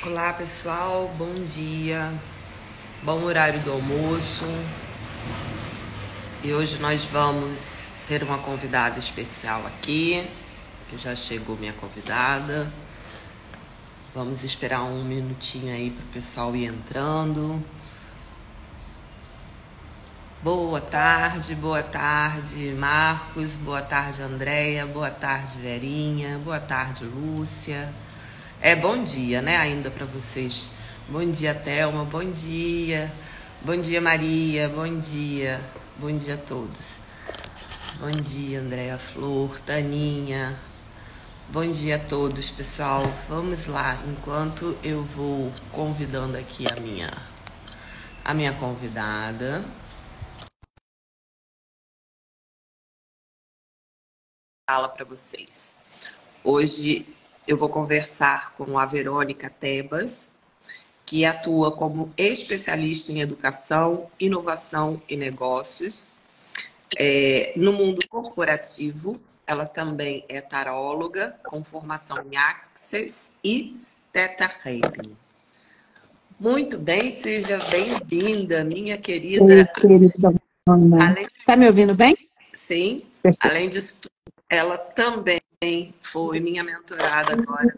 Olá pessoal, bom dia, bom horário do almoço. E hoje nós vamos ter uma convidada especial aqui, que já chegou minha convidada. Vamos esperar um minutinho aí para o pessoal ir entrando. Boa tarde Marcos, boa tarde Andréia, boa tarde Verinha, boa tarde Lúcia. Bom dia, né, ainda para vocês. Bom dia, Thelma, bom dia. Bom dia, Maria, bom dia. Bom dia a todos. Bom dia, Andréia Flor, Taninha. Bom dia a todos, pessoal. Vamos lá, enquanto eu vou convidando aqui a minha convidada. Fala para vocês. Hoje eu vou conversar com a Verônica Tebas, que atua como especialista em educação, inovação e negócios. No mundo corporativo, ela também é taróloga, com formação em Access e Theta Healing. Muito bem, seja bem-vinda, minha querida. Oi, querida. Tá me ouvindo bem? Sim, além disso, ela também foi minha mentorada agora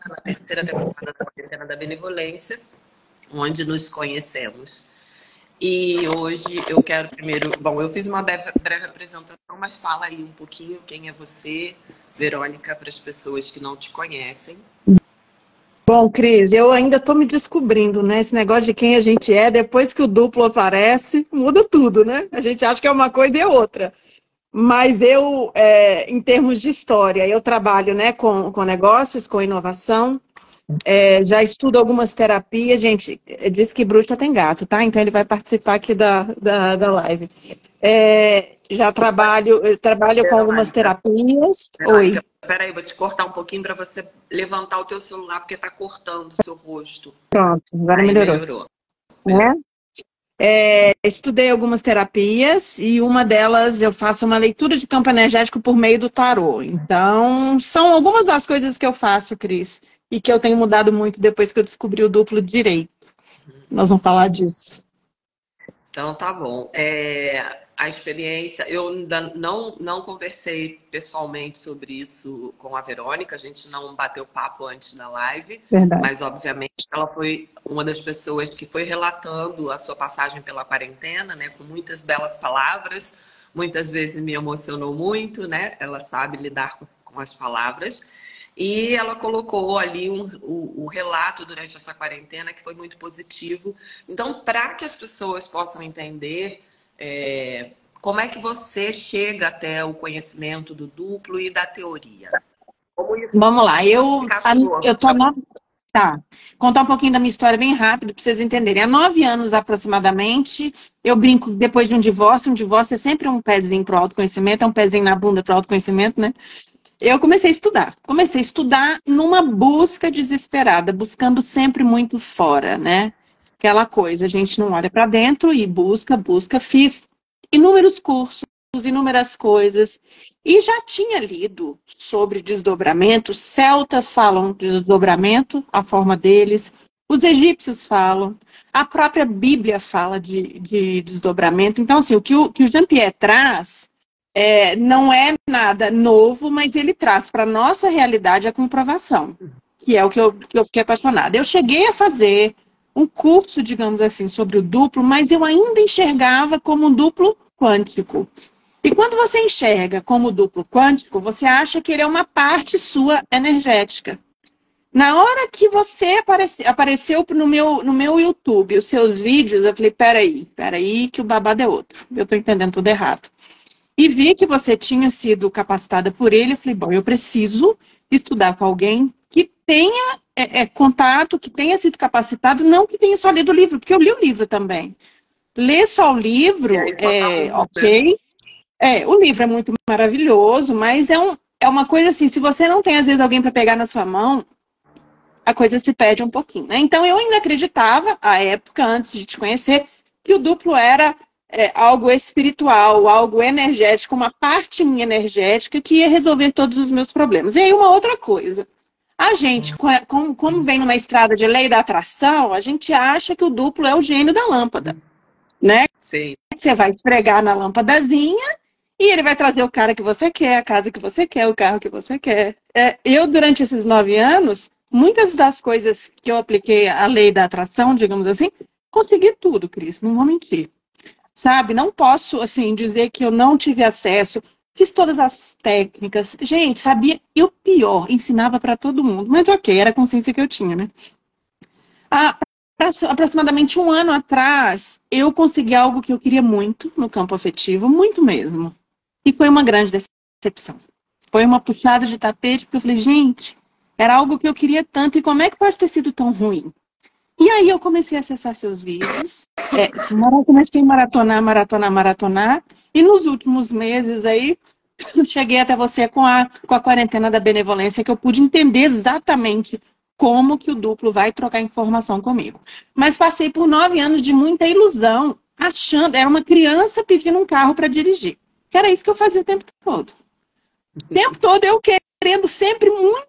na terceira temporada da Quarentena da Benevolência, onde nos conhecemos. E hoje eu quero primeiro... Bom, eu fiz uma breve apresentação, mas fala aí um pouquinho quem é você, Verônica, para as pessoas que não te conhecem. Bom, Cris, eu ainda tô me descobrindo, né? Esse negócio de quem a gente é, depois que o duplo aparece, muda tudo, né? A gente acha que é uma coisa e é outra. Mas eu, em termos de história, eu trabalho, né, com negócios, com inovação, já estudo algumas terapias. Gente, diz que bruxa tem gato, tá? Então ele vai participar aqui da live. Eu trabalho com algumas terapias. Verônica, Oi. peraí, vou te cortar um pouquinho para você levantar o teu celular, porque tá cortando o seu rosto. Pronto, agora Aí melhorou. melhorou. Né? Estudei algumas terapias e uma delas eu faço uma leitura de campo energético por meio do tarô. Então, são algumas das coisas que eu faço, Cris, e que eu tenho mudado muito depois que eu descobri o duplo direito. Nós vamos falar disso. Então tá bom. A experiência, eu ainda não conversei pessoalmente sobre isso com a Verônica, a gente não bateu papo antes da live, Verdade. mas obviamente ela foi uma das pessoas que foi relatando a sua passagem pela quarentena, né, com muitas belas palavras, muitas vezes me emocionou muito, né? Ela sabe lidar com as palavras. E ela colocou ali o relato durante essa quarentena que foi muito positivo. Então, para que as pessoas possam entender como é que você chega até o conhecimento do duplo e da teoria. Vamos lá, eu tô Tá. Contar um pouquinho da minha história bem rápido para vocês entenderem. Há 9 anos aproximadamente, eu brinco depois de um divórcio é sempre um pezinho para o autoconhecimento, é um pezinho na bunda para o autoconhecimento, né? Eu comecei a estudar. Comecei a estudar numa busca desesperada, buscando sempre muito fora, né? Aquela coisa, a gente não olha para dentro e busca. Fiz inúmeros cursos, inúmeras coisas. E já tinha lido sobre desdobramento. Celtas falam de desdobramento, a forma deles. Os egípcios falam. A própria Bíblia fala de desdobramento. Então, assim, o que o Jean-Pierre traz não é nada novo, mas ele traz para a nossa realidade a comprovação, que é o que eu fiquei apaixonada. Eu cheguei a fazer um curso, digamos assim, sobre o duplo, mas eu ainda enxergava como um duplo quântico. E quando você enxerga como duplo quântico, você acha que ele é uma parte sua energética. Na hora que você apareceu no meu YouTube, os seus vídeos, eu falei, peraí, que o babado é outro. Eu estou entendendo tudo errado. E vi que você tinha sido capacitada por ele. Eu falei, bom, eu preciso estudar com alguém que tenha contato, que tenha sido capacitado, não que tenha só lido o livro, porque eu li o livro também. Ler só o livro ok. O livro é muito maravilhoso, mas é uma coisa assim, se você não tem, às vezes, alguém para pegar na sua mão, a coisa se perde um pouquinho, né? Então, eu ainda acreditava, à época, antes de te conhecer, que o duplo era algo espiritual, algo energético, uma parte minha energética que ia resolver todos os meus problemas. E aí, uma outra coisa. A gente, como vem numa estrada de lei da atração, a gente acha que o duplo é o gênio da lâmpada, né? Sim. Você vai esfregar na lâmpadazinha e ele vai trazer o cara que você quer, a casa que você quer, o carro que você quer. Eu, durante esses 9 anos, muitas das coisas que eu apliquei à lei da atração, digamos assim, consegui tudo, Cris, não vou mentir. Sabe, não posso, assim, dizer que eu não tive acesso. Fiz todas as técnicas. Gente, sabia? E o pior, ensinava para todo mundo. Mas ok, era a consciência que eu tinha, né? Há aproximadamente 1 ano atrás, eu consegui algo que eu queria muito no campo afetivo, muito mesmo. E foi uma grande decepção. Foi uma puxada de tapete, porque eu falei, gente, era algo que eu queria tanto, e como é que pode ter sido tão ruim? E aí eu comecei a acessar seus vídeos, comecei a maratonar, e nos últimos meses aí, eu cheguei até você com a quarentena da benevolência, que eu pude entender exatamente como que o duplo vai trocar informação comigo. Mas passei por 9 anos de muita ilusão, achando, era uma criança pedindo um carro para dirigir, que era isso que eu fazia o tempo todo. O tempo todo eu querendo sempre muito,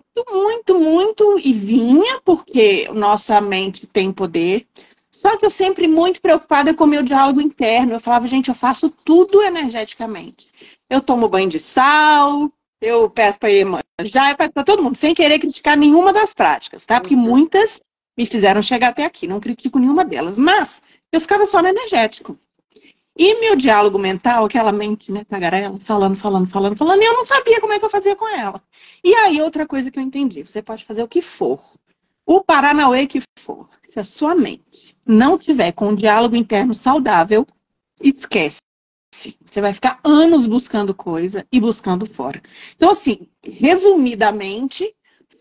e vinha, porque nossa mente tem poder. Só que eu sempre muito preocupada com o meu diálogo interno. Eu falava, gente, eu faço tudo energeticamente. Eu tomo banho de sal, eu peço para Iemanjá, eu peço para todo mundo, sem querer criticar nenhuma das práticas, tá? Porque muitas me fizeram chegar até aqui, não critico nenhuma delas. Mas eu ficava só no energético. E meu diálogo mental, aquela mente, né, tagarela, falando, e eu não sabia como é que eu fazia com ela. E aí, outra coisa que eu entendi, você pode fazer o que for, o paranauê que for, se a sua mente não tiver com um diálogo interno saudável, esquece. Você vai ficar anos buscando coisa e buscando fora. Então, assim, resumidamente,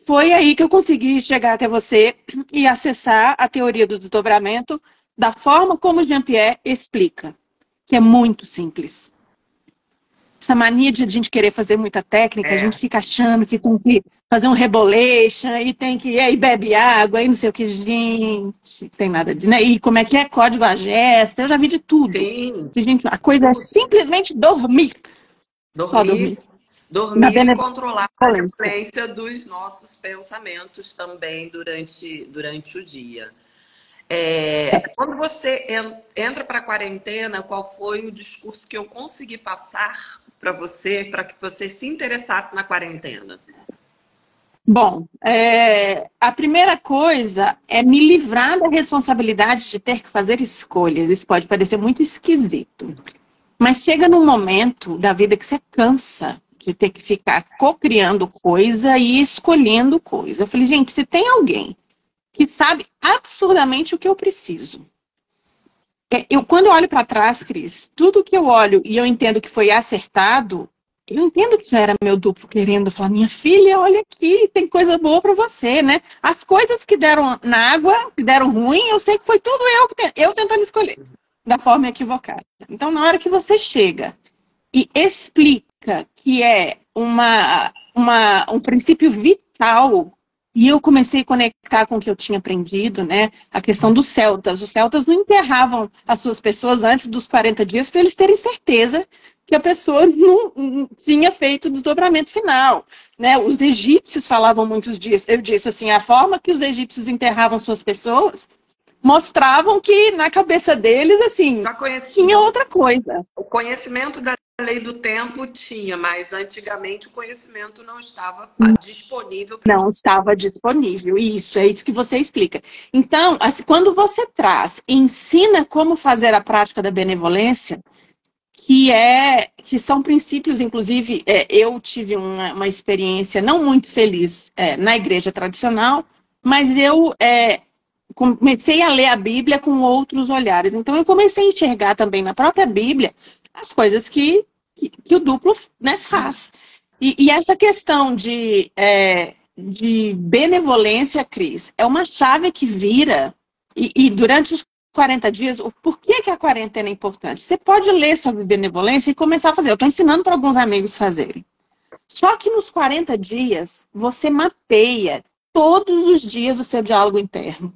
foi aí que eu consegui chegar até você e acessar a teoria do desdobramento da forma como Jean-Pierre explica, que é muito simples. Essa mania de a gente querer fazer muita técnica, a gente fica achando que tem que fazer um rebolation, e tem que aí bebe água, e não sei o que, gente, tem nada de, né? E como é que é código a gesta, eu já vi de tudo. Sim. Gente, a coisa é simplesmente dormir. Só dormir. Dormir e controlar a frequência dos nossos pensamentos também durante o dia. Quando você entra para a quarentena, qual foi o discurso que eu consegui passar para você, para que você se interessasse na quarentena? Bom, a primeira coisa é me livrar da responsabilidade de ter que fazer escolhas. Isso pode parecer muito esquisito, mas chega num momento da vida que você cansa de ter que ficar co-criando coisa e escolhendo coisa. Eu falei, gente, se tem alguém que sabe absurdamente o que eu preciso. Quando eu olho para trás, Cris, tudo que eu olho e eu entendo que foi acertado, eu entendo que já era meu duplo querendo falar, minha filha, olha aqui, tem coisa boa para você, né? As coisas que deram na água, que deram ruim, eu sei que foi tudo eu tentando escolher, da forma equivocada. Então, na hora que você chega e explica que é um princípio vital. E eu comecei a conectar com o que eu tinha aprendido, né? A questão dos celtas. Os celtas não enterravam as suas pessoas antes dos 40 dias para eles terem certeza que a pessoa não tinha feito o desdobramento final, né? Os egípcios falavam muitos dias. Eu disse assim, a forma que os egípcios enterravam suas pessoas mostravam que na cabeça deles, assim, tinha outra coisa. O conhecimento da lei do tempo tinha, mas antigamente o conhecimento não estava disponível. Não estava disponível, isso, é isso que você explica. Então, assim, quando você ensina como fazer a prática da benevolência, que são princípios, inclusive, eu tive uma experiência não muito feliz na igreja tradicional, mas eu comecei a ler a Bíblia com outros olhares. Então, eu comecei a enxergar também na própria Bíblia as coisas que o duplo, né, faz. E essa questão de benevolência, Cris, é uma chave que vira, e durante os 40 dias, por que a quarentena é importante? Você pode ler sobre benevolência e começar a fazer. Eu estou ensinando para alguns amigos fazerem. Só que nos 40 dias, você mapeia todos os dias o seu diálogo interno.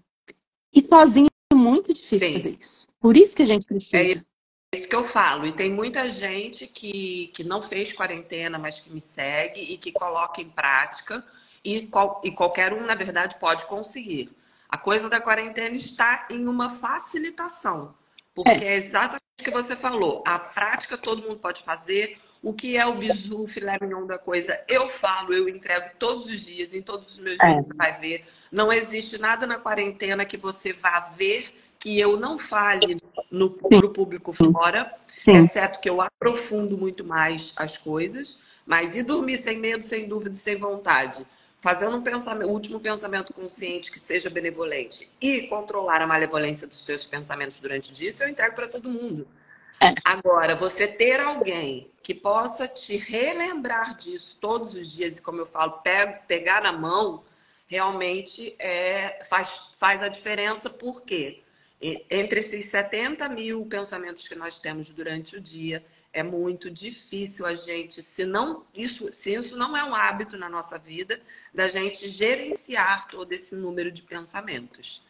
E sozinho é muito difícil fazer isso. Por isso que a gente precisa. É isso que eu falo. E tem muita gente que não fez quarentena, mas que me segue e que coloca em prática. e qualquer um, na verdade, pode conseguir. A coisa da quarentena está em uma facilitação, porque é exatamente o que você falou. A prática todo mundo pode fazer. O que é o bizu, o filé mignon da coisa, eu falo, eu entrego todos os dias, em todos os meus vídeos, você vai ver. Não existe nada na quarentena que você vá ver que eu não fale para o público fora, exceto que eu aprofundo muito mais as coisas. Mas e dormir sem medo, sem dúvida e sem vontade? Fazendo um último pensamento consciente que seja benevolente e controlar a malevolência dos seus pensamentos durante o dia, isso eu entrego para todo mundo. Agora, você ter alguém que possa te relembrar disso todos os dias, e como eu falo, pegar na mão, realmente faz a diferença. Por quê? Entre esses 70 mil pensamentos que nós temos durante o dia, é muito difícil a gente, se isso não é um hábito na nossa vida, da gente gerenciar todo esse número de pensamentos.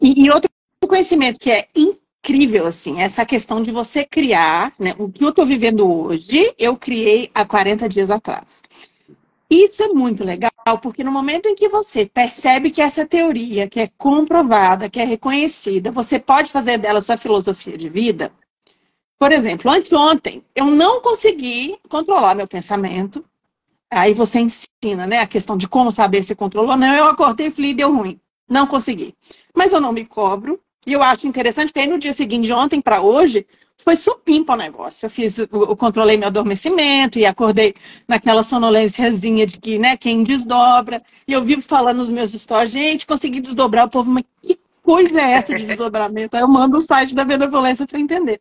E outro conhecimento que é incrível, assim, essa questão de você criar, né? O que eu estou vivendo hoje, eu criei há 40 dias atrás. Isso é muito legal, porque no momento em que você percebe que essa teoria, que é comprovada, que é reconhecida, você pode fazer dela sua filosofia de vida. Por exemplo, anteontem, eu não consegui controlar meu pensamento. Aí você ensina, né, a questão de como saber se controlou. Não, eu acordei e falei, deu ruim. Não consegui. Mas eu não me cobro. E eu acho interessante, porque aí no dia seguinte, de ontem para hoje, foi supimpa o negócio. Eu controlei meu adormecimento e acordei naquela sonolênciazinha de que, né, quem desdobra. E eu vivo falando nos meus stories, gente, consegui desdobrar o povo, mas que coisa é essa de desdobramento? Aí eu mando o site da Benevolência para entender.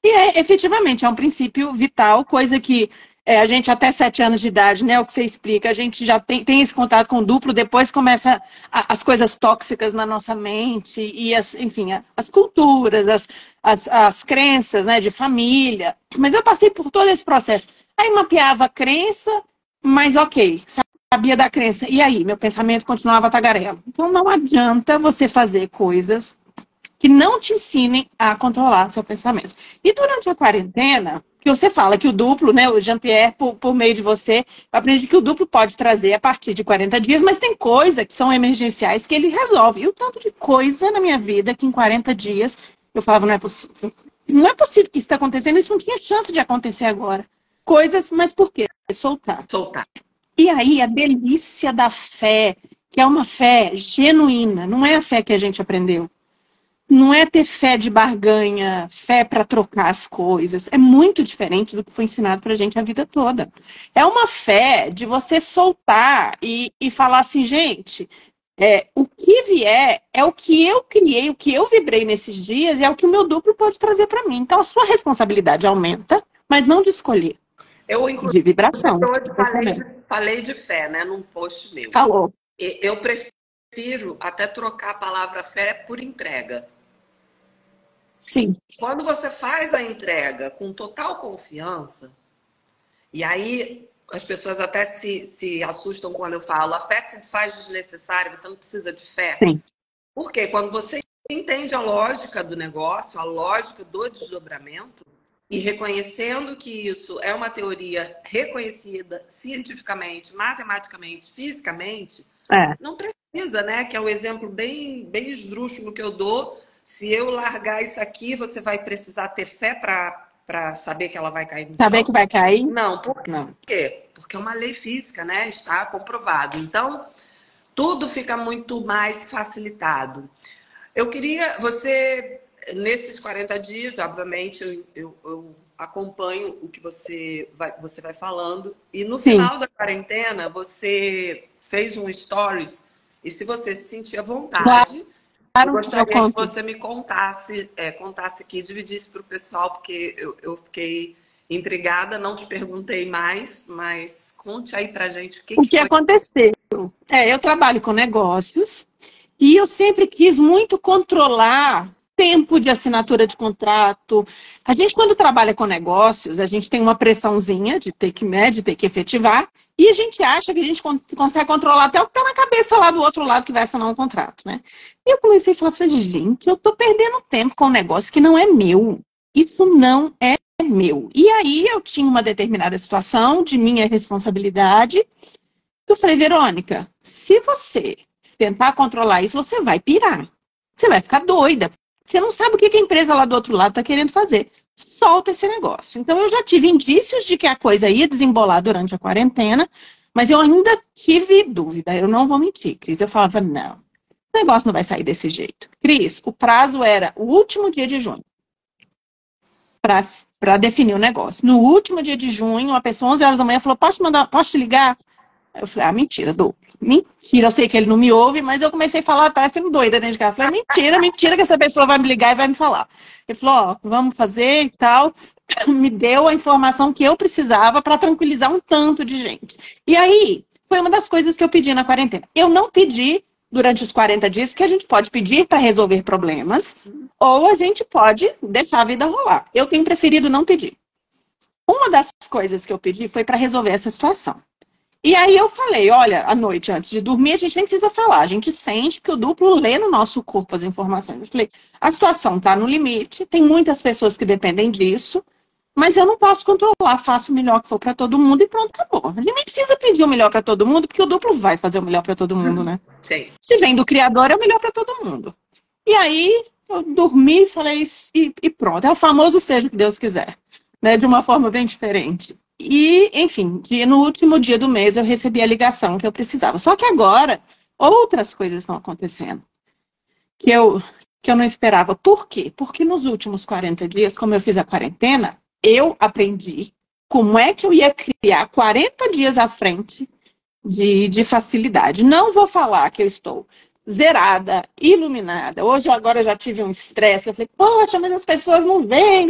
E efetivamente, é um princípio vital, coisa que a gente até 7 anos de idade, né, o que você explica, a gente já tem esse contato com o duplo, depois começa as coisas tóxicas na nossa mente, e enfim, as culturas, as crenças, né, de família. Mas eu passei por todo esse processo. Aí mapeava a crença, mas ok, sabia da crença. E aí, meu pensamento continuava tagarela. Então não adianta você fazer coisas que não te ensinem a controlar seu pensamento. E durante a quarentena, que você fala que o duplo, né, o Jean-Pierre, por meio de você, aprende que o duplo pode trazer a partir de 40 dias, mas tem coisas que são emergenciais que ele resolve. E o tanto de coisa na minha vida que em 40 dias eu falava, não é possível. Não é possível que isso está acontecendo, isso não tinha chance de acontecer agora. Coisas, mas por quê? Soltar. E aí, a delícia da fé, que é uma fé genuína, não é a fé que a gente aprendeu. Não é ter fé de barganha, fé para trocar as coisas. É muito diferente do que foi ensinado para a gente a vida toda. É uma fé de você soltar e falar assim, gente, o que vier é o que eu criei, o que eu vibrei nesses dias e é o que o meu duplo pode trazer para mim. Então a sua responsabilidade aumenta, mas não de escolher. De vibração. Falei de fé, né, num post meu. Falou. Eu prefiro até trocar a palavra fé por entrega. Sim. Quando você faz a entrega com total confiança, e aí as pessoas até se assustam quando eu falo, a fé se faz desnecessária, você não precisa de fé. Sim. Porque quando você entende a lógica do negócio, a lógica do desdobramento, e reconhecendo que isso é uma teoria reconhecida cientificamente, matematicamente, fisicamente, não precisa, né? Que é o exemplo bem esdrúxulo que eu dou. Se eu largar isso aqui, você vai precisar ter fé para saber que ela vai cair no chão? Saber que vai cair? Não. Por quê? Porque é uma lei física, né? Está comprovado. Então, tudo fica muito mais facilitado. Eu queria... Nesses 40 dias, obviamente, eu acompanho o que você vai falando. E no final da quarentena, você fez um stories. E se você se sentir à vontade... Eu gostaria que você me contasse aqui, dividisse para o pessoal, porque eu fiquei intrigada, não te perguntei mais, mas conte aí pra gente o que foi. Aconteceu. Eu trabalho com negócios e eu sempre quis muito controlar tempo de assinatura de contrato. A gente, quando trabalha com negócios, a gente tem uma pressãozinha de ter que efetivar, e a gente acha que a gente consegue controlar até o que está na cabeça lá do outro lado que vai assinar um contrato, né? E eu comecei a falar, gente, eu tô perdendo tempo com um negócio que não é meu. Isso não é meu. E aí eu tinha uma determinada situação de minha responsabilidade. Eu falei, Verônica, se você tentar controlar isso, você vai pirar. Você vai ficar doida. Você não sabe o que a empresa lá do outro lado está querendo fazer. Solta esse negócio. Então, eu já tive indícios de que a coisa ia desembolar durante a quarentena, mas eu ainda tive dúvida. Eu não vou mentir, Cris. Eu falava, não, o negócio não vai sair desse jeito. Cris, o prazo era o último dia de junho para definir o negócio. No último dia de junho, uma pessoa, 11 horas da manhã, falou, posso te ligar? Eu falei, mentira, duplo. Mentira, eu sei que ele não me ouve, mas eu comecei a falar, parecendo doida dentro de casa. Eu falei, mentira que essa pessoa vai me ligar e vai me falar. Ele falou, vamos fazer e tal. Me deu a informação que eu precisava para tranquilizar um tanto de gente. E aí, foi uma das coisas que eu pedi na quarentena. Eu não pedi durante os 40 dias, que a gente pode pedir para resolver problemas, ou a gente pode deixar a vida rolar. Eu tenho preferido não pedir. Uma das coisas que eu pedi foi para resolver essa situação. E aí eu falei, olha, à noite, antes de dormir, a gente nem precisa falar. A gente sente que o duplo lê no nosso corpo as informações. Eu falei, a situação está no limite, tem muitas pessoas que dependem disso, mas eu não posso controlar, faço o melhor que for para todo mundo e pronto, acabou. A gente nem precisa pedir o melhor para todo mundo, porque o duplo vai fazer o melhor para todo mundo, né? Sim. Se vem do Criador, é o melhor para todo mundo. E aí eu dormi, falei, e pronto. É o famoso seja o que Deus quiser, né? De uma forma bem diferente. E, enfim, no último dia do mês eu recebi a ligação que eu precisava. Só que agora, outras coisas estão acontecendo que eu não esperava. Por quê? Porque nos últimos 40 dias, como eu fiz a quarentena, eu aprendi como é que eu ia criar 40 dias à frente de facilidade. Não vou falar que eu estou zerada, iluminada. Hoje, agora, eu já tive um estresse. Eu falei, poxa, mas as pessoas não vêm.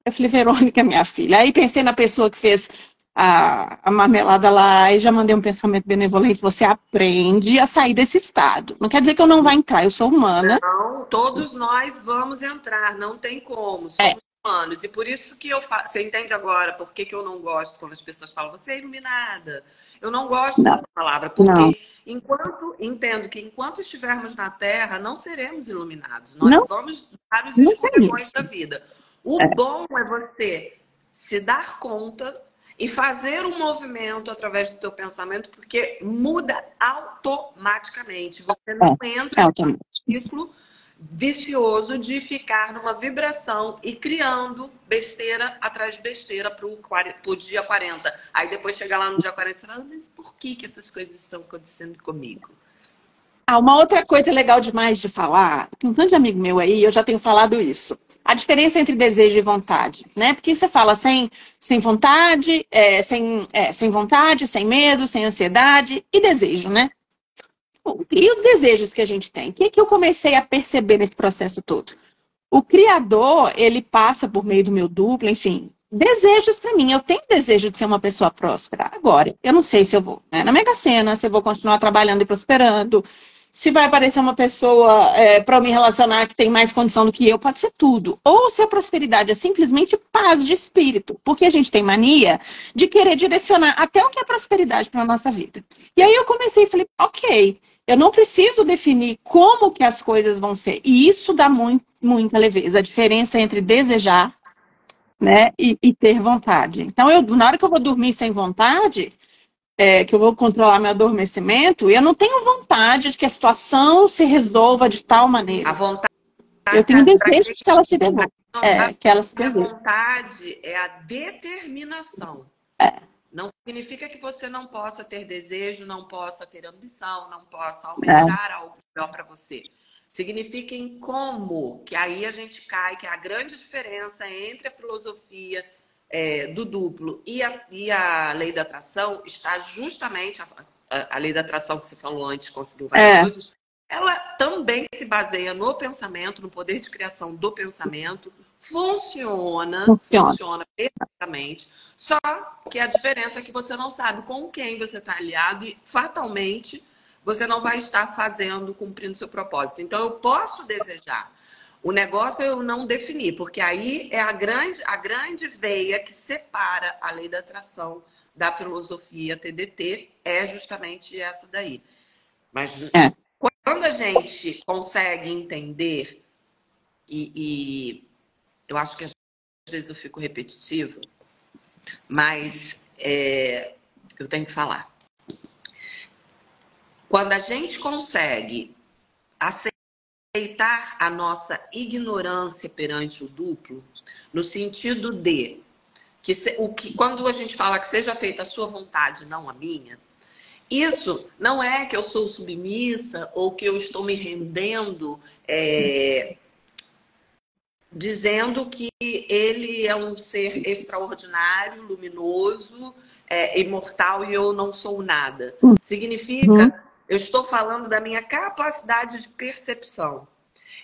Eu falei, Verônica, minha filha. Aí pensei na pessoa que fez a marmelada lá e já mandei um pensamento benevolente. Você aprende a sair desse estado. Não quer dizer que eu não vá entrar, eu sou humana. Não, todos nós vamos entrar, não tem como. Somos humanos. E por isso que eu faço. Você entende agora por que eu não gosto quando as pessoas falam, você é iluminada? Eu não gosto dessa palavra, porque entendo que enquanto estivermos na Terra, não seremos iluminados. Nós vamos dar os escorregões da vida. O bom é você se dar conta e fazer um movimento através do teu pensamento, porque muda automaticamente. Você não entra no ciclo vicioso de ficar numa vibração e criando besteira atrás de besteira pro dia 40. Aí depois chegar lá no dia 40 você fala, mas por que essas coisas estão acontecendo comigo? Uma outra coisa legal demais de falar, tem um tanto de amigo meu aí, eu já tenho falado isso. A diferença entre desejo e vontade, né? Porque você fala sem vontade, sem vontade, sem medo, sem ansiedade e desejo, né? E os desejos que a gente tem? O que eu comecei a perceber nesse processo todo? O Criador, ele passa por meio do meu duplo, enfim, desejos para mim. Eu tenho desejo de ser uma pessoa próspera. Agora, eu não sei se eu vou, né, na Mega Sena, se eu vou continuar trabalhando e prosperando, se vai aparecer uma pessoa para eu me relacionar que tem mais condição do que eu, pode ser tudo. Ou se a prosperidade é simplesmente paz de espírito, porque a gente tem mania de querer direcionar até o que é prosperidade para a nossa vida. E aí eu comecei e falei, ok, eu não preciso definir como que as coisas vão ser. E isso dá muita leveza. A diferença entre desejar, né, e ter vontade. Então, na hora que eu vou dormir sem vontade, que eu vou controlar meu adormecimento, eu não tenho vontade de que a situação se resolva de tal maneira. A vontade. Eu tenho desejo de que ela se devolva. A vontade é a determinação. Não significa que você não possa ter desejo, não possa ter ambição, não possa almejar algo melhor para você. Significa em como, que aí a gente cai, que é a grande diferença entre a filosofia do duplo e a lei da atração está justamente, a lei da atração que você falou antes, conseguiu várias coisas, ela também se baseia no pensamento, no poder de criação do pensamento, funciona perfeitamente, só que a diferença é que você não sabe com quem você está aliado e fatalmente você não vai estar cumprindo seu propósito. Então eu posso desejar. O negócio eu não definir, porque aí é a grande veia que separa a lei da atração da filosofia TDT, é justamente essa daí. Mas quando a gente consegue entender, e eu acho que às vezes eu fico repetitiva, mas eu tenho que falar. Quando a gente consegue aceitar a nossa ignorância perante o duplo, no sentido de que quando a gente fala que seja feita a sua vontade, não a minha, isso não é que eu sou submissa ou que eu estou me rendendo, dizendo que ele é um ser extraordinário, luminoso, imortal e eu não sou nada. Significa, eu estou falando da minha capacidade de percepção.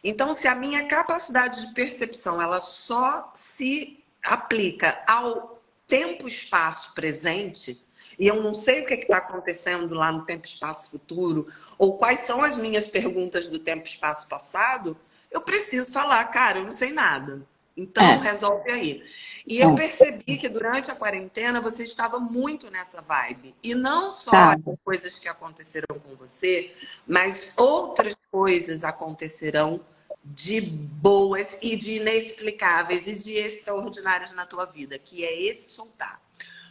Então, se a minha capacidade de percepção ela só se aplica ao tempo e espaço presente, e eu não sei o que está acontecendo lá no tempo e espaço futuro, ou quais são as minhas perguntas do tempo e espaço passado, eu preciso falar, cara, eu não sei nada. Então, resolve aí. E eu percebi que durante a quarentena você estava muito nessa vibe. E não só as coisas que aconteceram com você, mas outras coisas acontecerão de boas e de inexplicáveis e de extraordinárias na tua vida, que é esse soltar.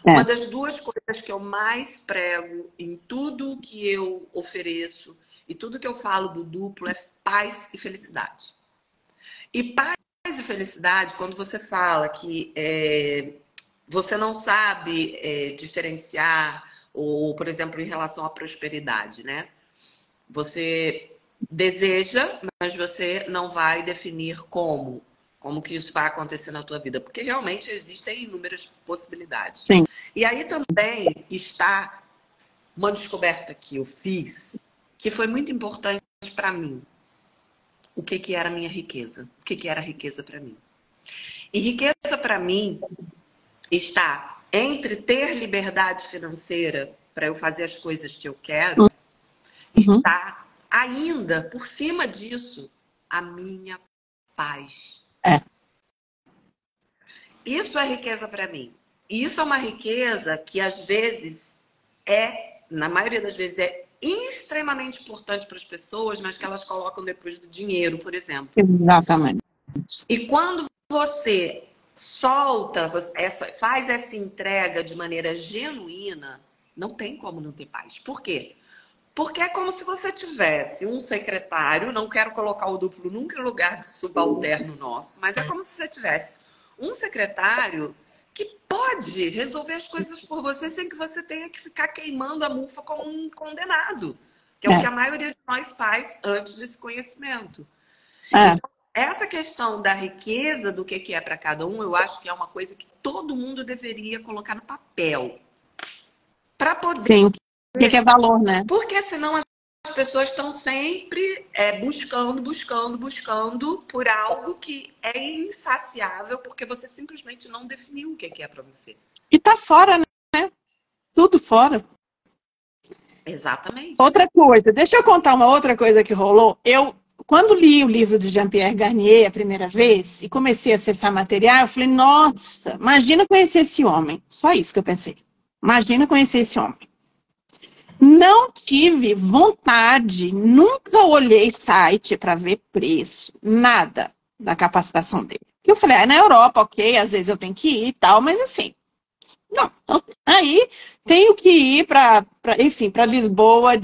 Uma das duas coisas que eu mais prego em tudo que eu ofereço e tudo que eu falo do duplo é paz e felicidade. E paz e felicidade, quando você fala que você não sabe diferenciar, ou, por exemplo, em relação à prosperidade, né? Você deseja, mas você não vai definir como que isso vai acontecer na tua vida, porque realmente existem inúmeras possibilidades. Sim. E aí também está uma descoberta que eu fiz, que foi muito importante para mim. O que era a minha riqueza? O que era riqueza para mim? E riqueza para mim está entre ter liberdade financeira para eu fazer as coisas que eu quero, está ainda, por cima disso, a minha paz. Isso é riqueza para mim. E isso é uma riqueza que, às vezes, na maioria das vezes, é extremamente importante para as pessoas, mas que elas colocam depois do dinheiro, por exemplo. Exatamente. E quando você solta, faz essa entrega de maneira genuína, não tem como não ter paz. Por quê? Porque é como se você tivesse um secretário, não quero colocar o duplo nunca em lugar de subalterno nosso, mas é como se você tivesse um secretário que pode resolver as coisas por você sem que você tenha que ficar queimando a mufa como um condenado, que é o que a maioria de nós faz antes desse conhecimento. Então, essa questão da riqueza, do que é para cada um, eu acho que é uma coisa que todo mundo deveria colocar no papel. Para poder... Sim, o que é valor, né? Porque senão as pessoas estão sempre buscando por algo que é insaciável, porque você simplesmente não definiu o que é para você. E tá fora, né? Tudo fora. Exatamente. Outra coisa, deixa eu contar uma outra coisa que rolou. Eu, quando li o livro de Jean-Pierre Garnier a primeira vez e comecei a acessar material, eu falei, nossa, imagina conhecer esse homem. Só isso que eu pensei. Imagina conhecer esse homem. Não tive vontade, nunca olhei site para ver preço, nada da capacitação dele. Eu falei, na Europa, ok, às vezes eu tenho que ir e tal, mas assim, não. Então, aí tenho que ir para Lisboa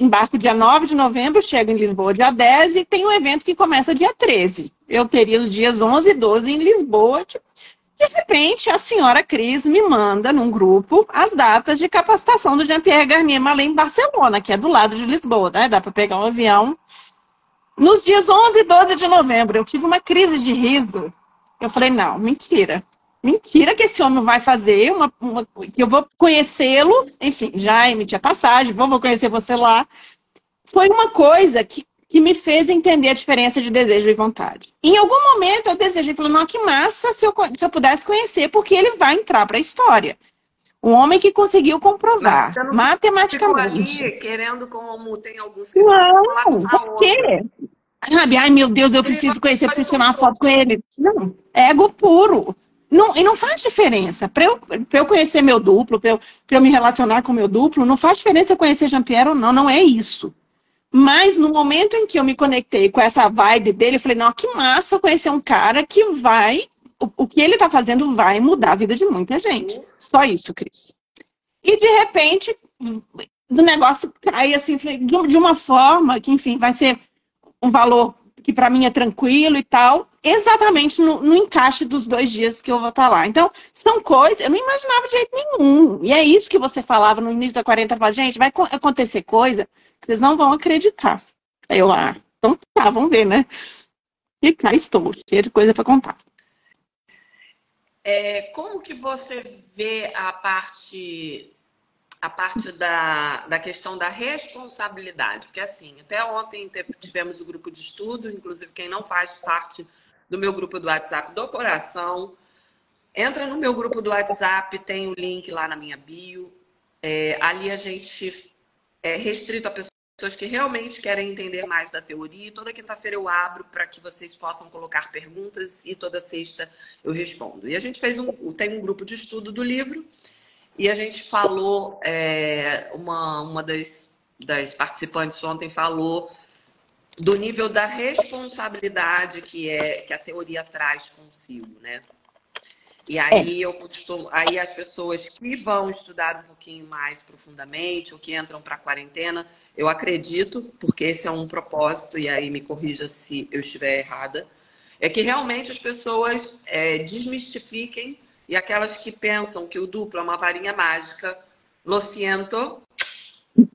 embarco dia 9 de novembro, chego em Lisboa dia 10 e tem um evento que começa dia 13. Eu teria os dias 11 e 12 em Lisboa, de repente, a senhora Cris me manda num grupo as datas de capacitação do Jean-Pierre Garnier Mallet em Barcelona, que é do lado de Lisboa, né? Dá para pegar um avião. Nos dias 11 e 12 de novembro, eu tive uma crise de riso. Eu falei, não, mentira. Mentira que esse homem vai fazer, que eu vou conhecê-lo. Enfim, já emiti a passagem, vou conhecer você lá. Foi uma coisa que me fez entender a diferença de desejo e vontade. Em algum momento eu desejei, falei, não, que massa se eu pudesse conhecer, porque ele vai entrar para a história. Um homem que conseguiu comprovar matematicamente. Ficou ali querendo, como tem alguns que não, por quê? Ai, meu Deus, eu preciso conhecer, preciso tirar uma foto com ele. Não, ego puro. Não, e não faz diferença. Para eu conhecer meu duplo, para eu me relacionar com meu duplo, não faz diferença eu conhecer Jean-Pierre ou não, não é isso. Mas no momento em que eu me conectei com essa vibe dele, eu falei, não, que massa conhecer um cara que vai, o que ele tá fazendo vai mudar a vida de muita gente. Só isso, Cris. E de repente, do negócio cair assim, de uma forma que, enfim, vai ser um valor que para mim é tranquilo e tal, exatamente no encaixe dos 2 dias que eu vou estar lá. Então, são coisas, eu não imaginava de jeito nenhum. E é isso que você falava no início da quarentena, falava, gente, vai acontecer coisa que vocês não vão acreditar. Aí eu, então tá, vamos ver, né? E cá estou, cheio de coisa para contar. Como que você vê a parte da questão da responsabilidade? Porque assim, até ontem tivemos o grupo de estudo, inclusive quem não faz parte do meu grupo do WhatsApp do coração, entra no meu grupo do WhatsApp, tem o link lá na minha bio. Ali a gente é restrito a pessoas que realmente querem entender mais da teoria. E toda quinta-feira eu abro para que vocês possam colocar perguntas e toda sexta eu respondo. E a gente tem um grupo de estudo do livro e a gente falou, uma das participantes ontem falou do nível da responsabilidade que a teoria traz consigo, né? E aí aí as pessoas que vão estudar um pouquinho mais profundamente, ou que entram para a quarentena, eu acredito, porque esse é um propósito, e aí me corrija se eu estiver errada, é que realmente as pessoas desmistifiquem, e aquelas que pensam que o duplo é uma varinha mágica, lo siento,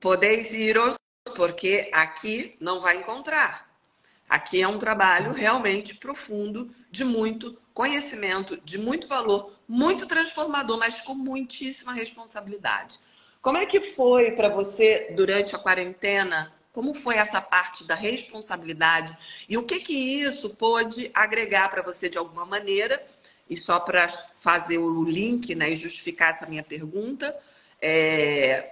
podéis iros, porque aqui não vai encontrar. Aqui é um trabalho realmente profundo, de muito conhecimento, de muito valor, muito transformador, mas com muitíssima responsabilidade. Como é que foi para você durante a quarentena? Como foi essa parte da responsabilidade? E o que isso pôde agregar para você de alguma maneira? E só para fazer o link, né, e justificar essa minha pergunta,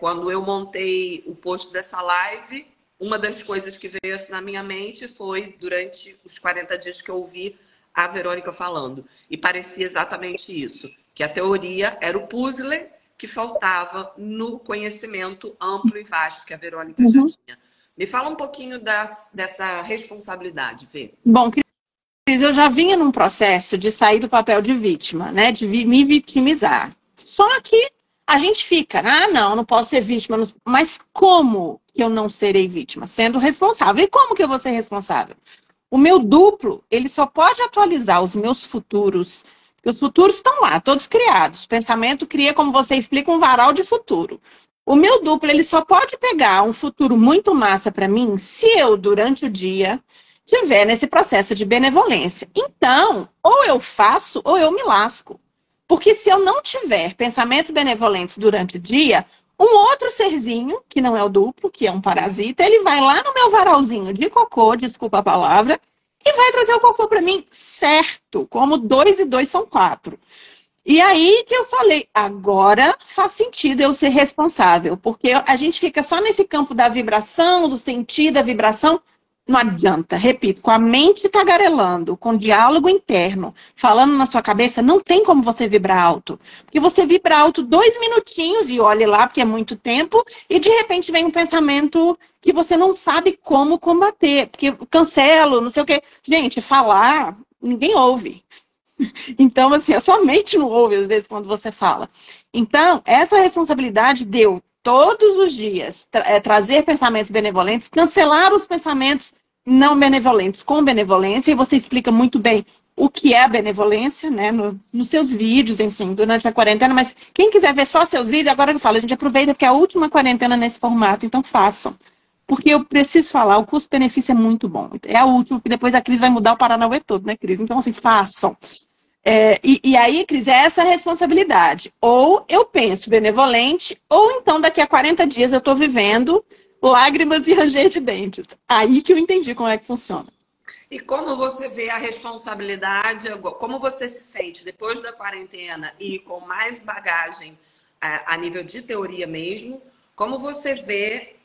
quando eu montei o post dessa live, uma das coisas que veio assim na minha mente foi durante os 40 dias que eu ouvi a Verônica falando. E parecia exatamente isso, que a teoria era o puzzle que faltava no conhecimento amplo e vasto que a Verônica já tinha. Me fala um pouquinho dessa responsabilidade, Vê. Bom, Cris, eu já vinha num processo de sair do papel de vítima, né? De me vitimizar. Só que a gente fica, não posso ser vítima. Mas como que eu não serei vítima? Sendo responsável. E como que eu vou ser responsável? O meu duplo, ele só pode atualizar os meus futuros, porque os futuros estão lá, todos criados. O pensamento cria, como você explica, um varal de futuro. O meu duplo, ele só pode pegar um futuro muito massa para mim se eu, durante o dia, tiver nesse processo de benevolência. Então, ou eu faço ou eu me lasco. Porque se eu não tiver pensamentos benevolentes durante o dia, um outro serzinho, que não é o duplo, que é um parasita, ele vai lá no meu varalzinho de cocô, desculpa a palavra, e vai trazer o cocô para mim certo, como 2 e 2 são 4. E aí que eu falei, agora faz sentido eu ser responsável, porque a gente fica só nesse campo da vibração, do sentir da vibração. Não adianta, repito, com a mente tagarelando, com diálogo interno, falando na sua cabeça, não tem como você vibrar alto. Porque você vibra alto 2 minutinhos e olhe lá, porque é muito tempo, e de repente vem um pensamento que você não sabe como combater. Porque cancelo, não sei o quê. Gente, falar, ninguém ouve. Então, assim, a sua mente não ouve às vezes quando você fala. Então, essa responsabilidade deu todos os dias trazer pensamentos benevolentes, cancelar os pensamentos não benevolentes com benevolência, e você explica muito bem o que é a benevolência, né, nos seus vídeos, enfim, durante a quarentena, mas quem quiser ver só seus vídeos, agora que eu falo, a gente aproveita porque é a última quarentena nesse formato, então façam. Porque eu preciso falar, o custo-benefício é muito bom. É a última, porque depois a Cris vai mudar o Paranauê todo, né, Cris? Então, assim, façam. E aí, Cris, é essa responsabilidade. Ou eu penso benevolente, ou então daqui a 40 dias eu estou vivendo lágrimas e ranger de dentes. Aí que eu entendi como é que funciona. E como você vê a responsabilidade, como você se sente depois da quarentena e com mais bagagem a nível de teoria mesmo, como você vê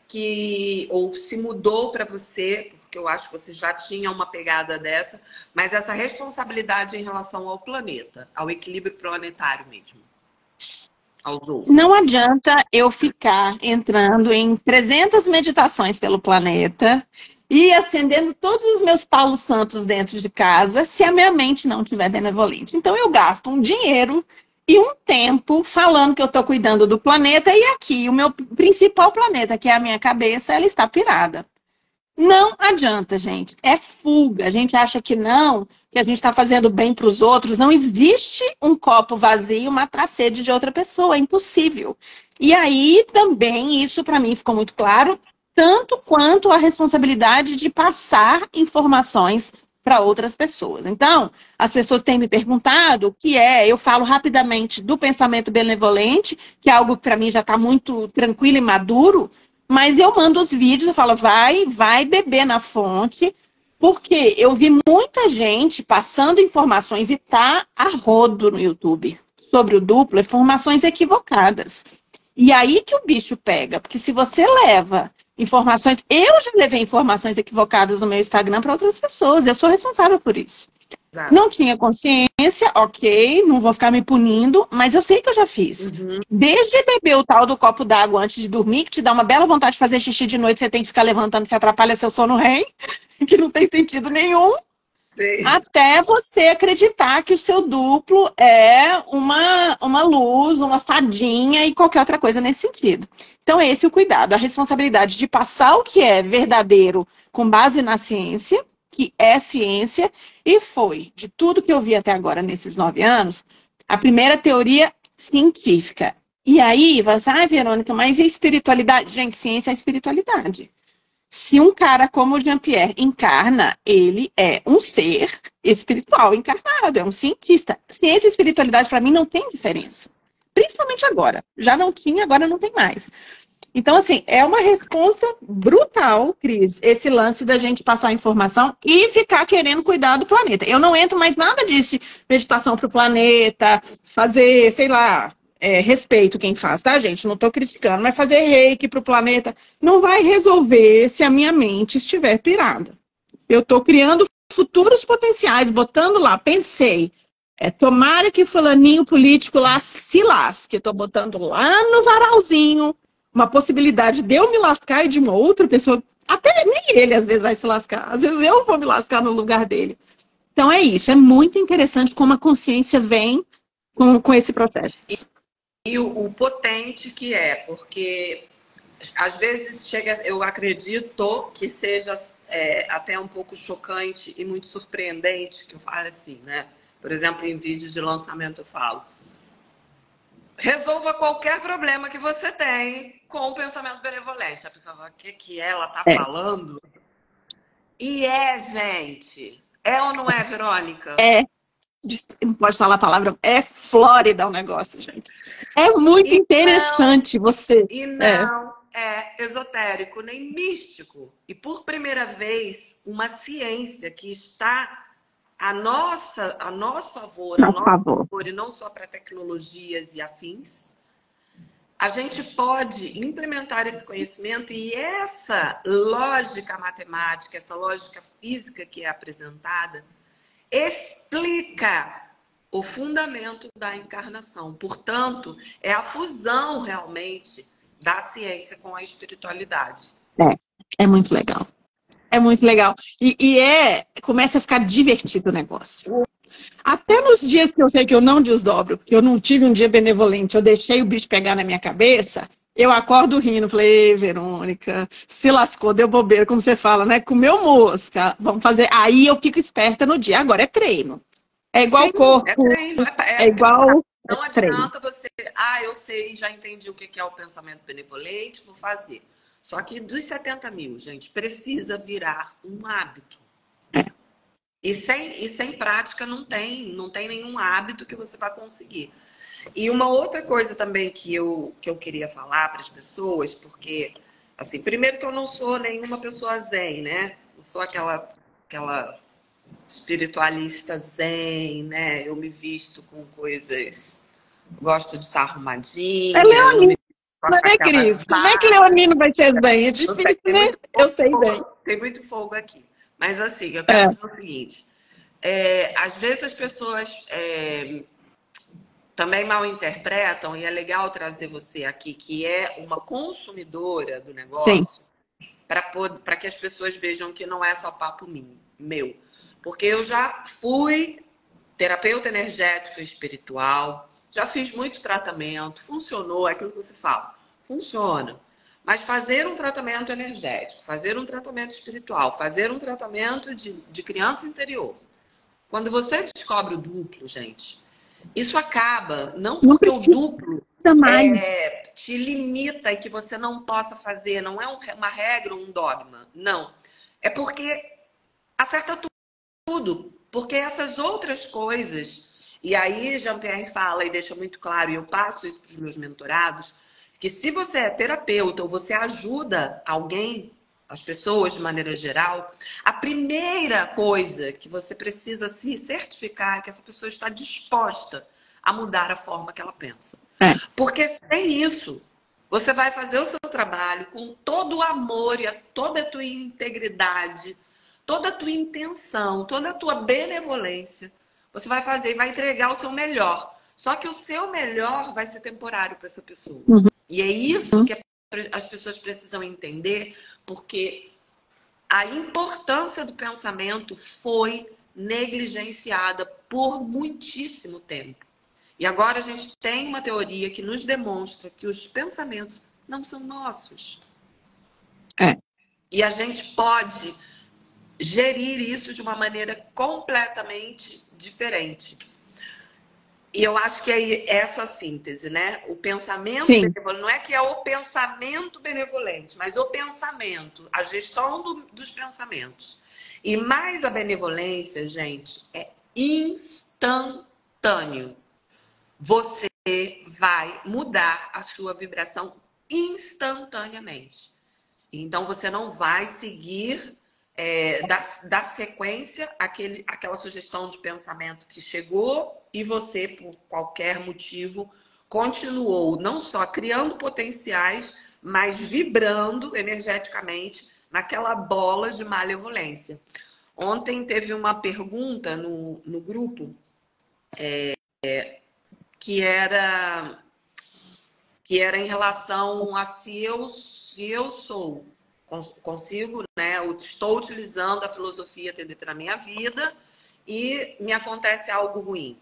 ou se mudou para você, porque eu acho que você já tinha uma pegada dessa, mas essa responsabilidade em relação ao planeta, ao equilíbrio planetário mesmo, aos outros. Não adianta eu ficar entrando em 300 meditações pelo planeta e acendendo todos os meus palos santos dentro de casa se a minha mente não estiver benevolente. Então eu gasto um dinheiro e um tempo falando que eu estou cuidando do planeta, e aqui o meu principal planeta, que é a minha cabeça, ela está pirada. Não adianta, gente. É fuga. A gente acha que não, que a gente está fazendo bem para os outros. Não existe um copo vazio matar a sede de outra pessoa. É impossível. E aí também isso para mim ficou muito claro, tanto quanto a responsabilidade de passar informações para outras pessoas. Então, as pessoas têm me perguntado o que é. Eu falo rapidamente do pensamento benevolente, que é algo que para mim já está muito tranquilo e maduro. Mas eu mando os vídeos, eu falo, vai beber na fonte, porque eu vi muita gente passando informações e tá a rodo no YouTube sobre o duplo, informações equivocadas. E aí que o bicho pega, porque se você leva informações, eu já levei informações equivocadas no meu Instagram para outras pessoas, eu sou responsável por isso. Exato. Não tinha consciência, ok, não vou ficar me punindo, mas eu sei que eu já fiz. Desde beber o tal do copo d'água antes de dormir, que te dá uma bela vontade de fazer xixi de noite, você tem que ficar levantando, se atrapalha seu sono REM, que não tem sentido nenhum. Sim. Até você acreditar que o seu duplo é uma luz, uma fadinha e qualquer outra coisa nesse sentido. Então esse é o cuidado, a responsabilidade de passar o que é verdadeiro com base na ciência, que é ciência, e foi, de tudo que eu vi até agora nesses 9 anos, a primeira teoria científica. E aí, vai assim, Verônica, mas e a espiritualidade? Gente, ciência é espiritualidade. Se um cara como o Jean-Pierre encarna, ele é um ser espiritual encarnado, é um cientista. Ciência e espiritualidade, para mim, não tem diferença. Principalmente agora. Já não tinha, agora não tem mais. Então, assim, é uma responsa brutal, Cris, esse lance da gente passar informação e ficar querendo cuidar do planeta. Eu não entro mais nada disso, meditação para o planeta, fazer, sei lá, respeito quem faz, tá, gente? Não estou criticando, mas fazer reiki para o planeta não vai resolver se a minha mente estiver pirada. Eu estou criando futuros potenciais, botando lá, pensei, tomara que fulaninho político lá se lasque, estou botando lá no varalzinho, uma possibilidade de eu me lascar e de uma outra pessoa, até nem ele às vezes vai se lascar, às vezes eu vou me lascar no lugar dele. Então é isso, é muito interessante como a consciência vem com esse processo. E o potente que é, porque às vezes chega, eu acredito que seja até um pouco chocante e muito surpreendente que eu fale assim, né? Por exemplo, em vídeos de lançamento eu falo, resolva qualquer problema que você tem com o pensamento benevolente. A pessoa fala, o que ela tá falando? E gente. É ou não é, Verônica? Não pode falar a palavra. É Flórida o negócio, gente. É muito interessante você. E não é esotérico nem místico. E por primeira vez, uma ciência que está a nosso favor, e não só para tecnologias e afins, a gente pode implementar esse conhecimento e essa lógica matemática, essa lógica física que é apresentada, explica o fundamento da encarnação. Portanto, é a fusão realmente da ciência com a espiritualidade. É muito legal. É muito legal. Começa a ficar divertido o negócio. Até nos dias que eu sei que eu não desdobro, porque eu não tive um dia benevolente, eu deixei o bicho pegar na minha cabeça, eu acordo rindo, falei, Verônica, se lascou, deu bobeira, como você fala, né? Comeu mosca, vamos fazer. Aí eu fico esperta no dia. Agora é treino. É igual o corpo. É treino. É igual. Não adianta você, eu sei, já entendi o que é o pensamento benevolente, vou fazer. Só que dos 70 mil, gente, precisa virar um hábito. E sem prática não tem nenhum hábito que você vai conseguir. E uma outra coisa também que eu queria falar para as pessoas, porque, assim, primeiro que eu não sou nenhuma pessoa zen, né? Eu sou aquela espiritualista zen, né? Eu me visto com coisas... Gosto de estar arrumadinha. É leonino, né, Cris? Como é que leonino vai ser zen? É difícil, né? Eu sei bem. Tem muito fogo aqui. Mas assim, eu quero dizer o seguinte. Às vezes as pessoas também mal interpretam, e é legal trazer você aqui, que é uma consumidora do negócio, para que as pessoas vejam que não é só papo meu. Porque eu já fui terapeuta energético e espiritual, já fiz muito tratamento, funcionou, é aquilo que você fala, funciona. Mas fazer um tratamento energético, fazer um tratamento espiritual, fazer um tratamento de criança interior, quando você descobre o duplo, gente, isso acaba, não Não porque o precisa duplo mais. te limita e que você não possa fazer, não é uma regra ou um dogma, não. É porque acerta tudo, porque essas outras coisas, e aí Jean-Pierre fala e deixa muito claro, e eu passo isso para os meus mentorados, que se você é terapeuta ou você ajuda alguém, as pessoas de maneira geral, a primeira coisa que você precisa se certificar é que essa pessoa está disposta a mudar a forma que ela pensa. É. Porque sem isso, você vai fazer o seu trabalho com todo o amor e toda a tua integridade, toda a tua intenção, toda a tua benevolência. Você vai fazer e vai entregar o seu melhor. Só que o seu melhor vai ser temporário para essa pessoa. Uhum. E é isso que as pessoas precisam entender, porque a importância do pensamento foi negligenciada por muitíssimo tempo. E agora a gente tem uma teoria que nos demonstra que os pensamentos não são nossos. É. E a gente pode gerir isso de uma maneira completamente diferente. E eu acho que é essa a síntese, né? O pensamento benevolente, não é que é o pensamento benevolente, mas o pensamento, a gestão dos pensamentos. E mais a benevolência, gente, é instantâneo. Você vai mudar a sua vibração instantaneamente. Então, você não vai seguir da sequência aquela sugestão de pensamento que chegou e você, por qualquer motivo, continuou não só criando potenciais, mas vibrando energeticamente naquela bola de malevolência. Ontem teve uma pergunta no grupo que era em relação a se eu sou, consigo, né? Eu estou utilizando a filosofia TDT na minha vida e me acontece algo ruim.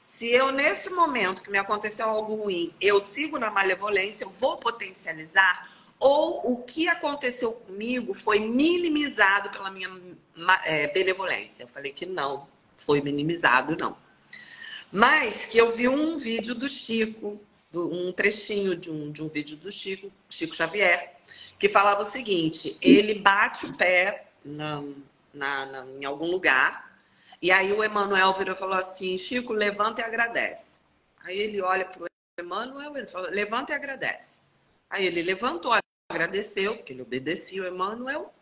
Se eu, nesse momento que me aconteceu algo ruim, eu sigo na malevolência, eu vou potencializar, ou o que aconteceu comigo foi minimizado pela minha benevolência. Eu falei que não, foi minimizado, não. Mas que eu vi um vídeo do Chico, um trechinho de um vídeo do Chico Xavier, que falava o seguinte: ele bate o pé em algum lugar, e aí o Emmanuel virou e falou assim: Chico, levanta e agradece. Aí ele olha para o Emmanuel e ele fala: levanta e agradece. Aí ele levantou, agradeceu, porque ele obedecia o Emmanuel.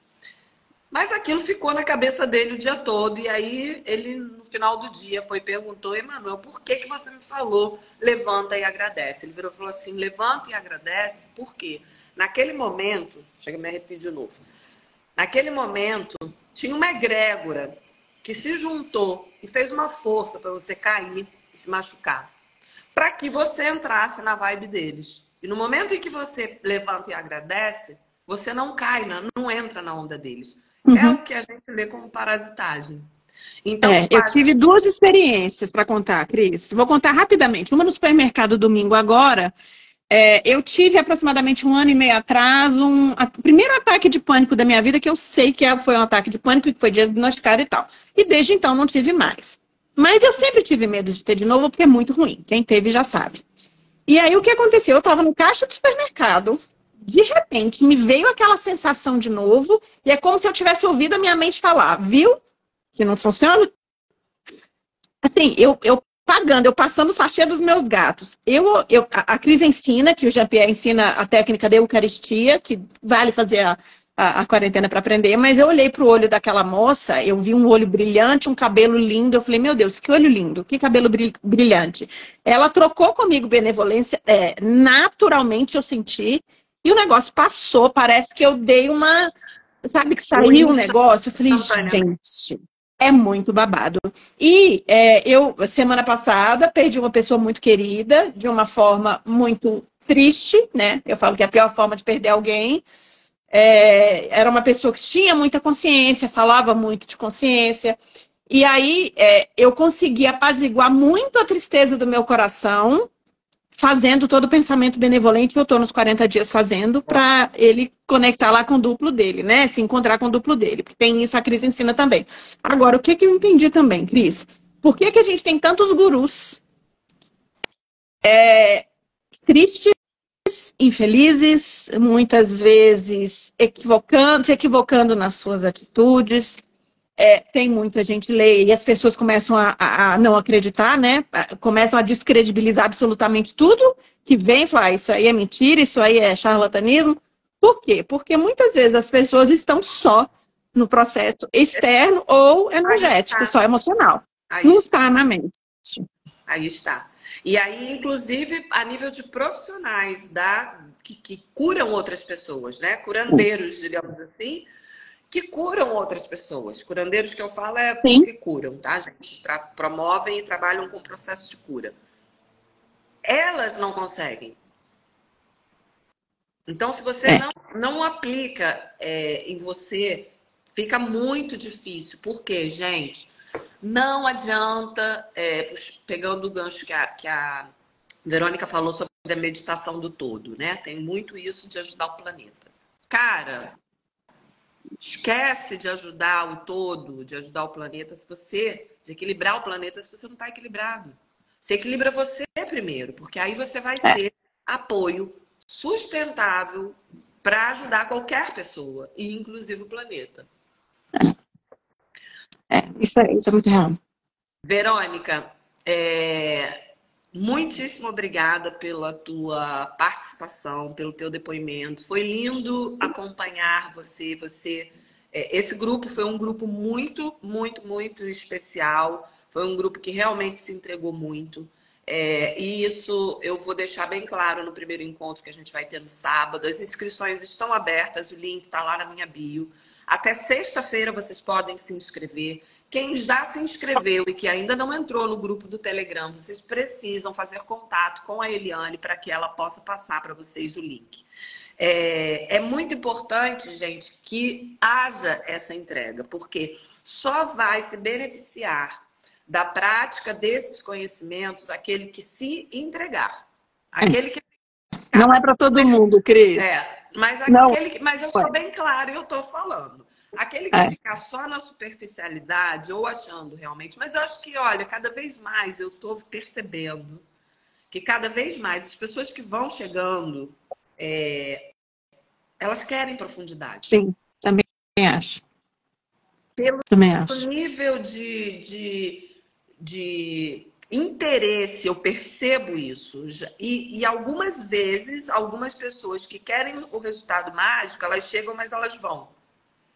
Mas aquilo ficou na cabeça dele o dia todo. E aí ele, no final do dia, foi e perguntou: Emmanuel, por que você me falou levanta e agradece? Ele virou e falou assim: levanta e agradece, por quê? Naquele momento, chega a me arrepio de novo. Naquele momento, tinha uma egrégora que se juntou e fez uma força para você cair e se machucar, para que você entrasse na vibe deles. E no momento em que você levanta e agradece, você não cai, não entra na onda deles. É o que a gente vê como parasitagem. Então, eu tive duas experiências para contar, Cris. Vou contar rapidamente. Uma no supermercado domingo agora. Eu tive aproximadamente 1 ano e meio atrás o primeiro ataque de pânico da minha vida, que eu sei que foi um ataque de pânico, que foi diagnosticado e tal. E desde então não tive mais. Mas eu sempre tive medo de ter de novo, porque é muito ruim. Quem teve já sabe. E aí o que aconteceu? Eu estava no caixa do supermercado. De repente, me veio aquela sensação de novo, e é como se eu tivesse ouvido a minha mente falar: viu? Que não funciona? Assim, eu passando o sachê dos meus gatos. A Cris ensina, que o Jean-Pierre ensina a técnica da Eucaristia, que vale fazer a quarentena para aprender, mas eu olhei para o olho daquela moça, eu vi um olho brilhante, um cabelo lindo, eu falei: meu Deus, que olho lindo, que cabelo brilhante. Ela trocou comigo benevolência, naturalmente eu senti. E o negócio passou, parece que eu dei uma... Sabe que saiu um negócio? Eu falei: gente, é muito babado. E eu, semana passada, perdi uma pessoa muito querida, de uma forma muito triste, né? Eu falo que é a pior forma de perder alguém. Era uma pessoa que tinha muita consciência, falava muito de consciência. E aí eu consegui apaziguar muito a tristeza do meu coração, fazendo todo o pensamento benevolente que eu estou nos 40 dias fazendo, para ele conectar lá com o duplo dele, né? Se encontrar com o duplo dele. Porque tem isso, a Cris ensina também. Agora, o que eu entendi também, Cris? Por que a gente tem tantos gurus tristes, infelizes, muitas vezes se equivocando nas suas atitudes? Tem muita gente lê e as pessoas começam a não acreditar, né? Começam a descredibilizar absolutamente tudo que vem e falar, isso aí é mentira, isso aí é charlatanismo. Por quê? Porque muitas vezes as pessoas estão só no processo externo ou energético, só emocional. Não está na mente. Aí está. E aí, inclusive, a nível de profissionais que curam outras pessoas, né? Curandeiros, digamos assim, que curam outras pessoas. Curandeiros que eu falo é porque curam, tá, gente? Promovem e trabalham com o processo de cura. Elas não conseguem. Então, se você não aplica em você, fica muito difícil. Por quê, gente? Não adianta, pegando o gancho que a Verônica falou sobre a meditação do todo, né? Tem muito isso de ajudar o planeta. Cara, esquece de ajudar o todo, de ajudar o planeta, de equilibrar o planeta se você não está equilibrado. Você equilibra você primeiro, porque aí você vai ser apoio sustentável para ajudar qualquer pessoa, e inclusive o planeta. Isso é muito real. Verônica, muitíssimo obrigada pela tua participação, pelo teu depoimento. Foi lindo acompanhar você. Esse grupo foi um grupo muito, muito, muito especial. Foi um grupo que realmente se entregou muito. E isso eu vou deixar bem claro no primeiro encontro que a gente vai ter no sábado. As inscrições estão abertas, o link está lá na minha bio. Até sexta-feira vocês podem se inscrever. Quem já se inscreveu e que ainda não entrou no grupo do Telegram, vocês precisam fazer contato com a Eliane para que ela possa passar para vocês o link. É muito importante, gente, que haja essa entrega, porque só vai se beneficiar da prática desses conhecimentos aquele que se entregar. Aquele que... Não é para todo mundo, Cris. Mas eu sou bem clara e eu estou falando. Aquele que ficar só na superficialidade ou achando realmente... Mas eu acho que, olha, cada vez mais eu estou percebendo que cada vez mais as pessoas que vão chegando, elas querem profundidade. Sim, também acho. Pelo nível de interesse, eu percebo isso. E algumas vezes, algumas pessoas que querem o resultado mágico, elas chegam, mas elas vão.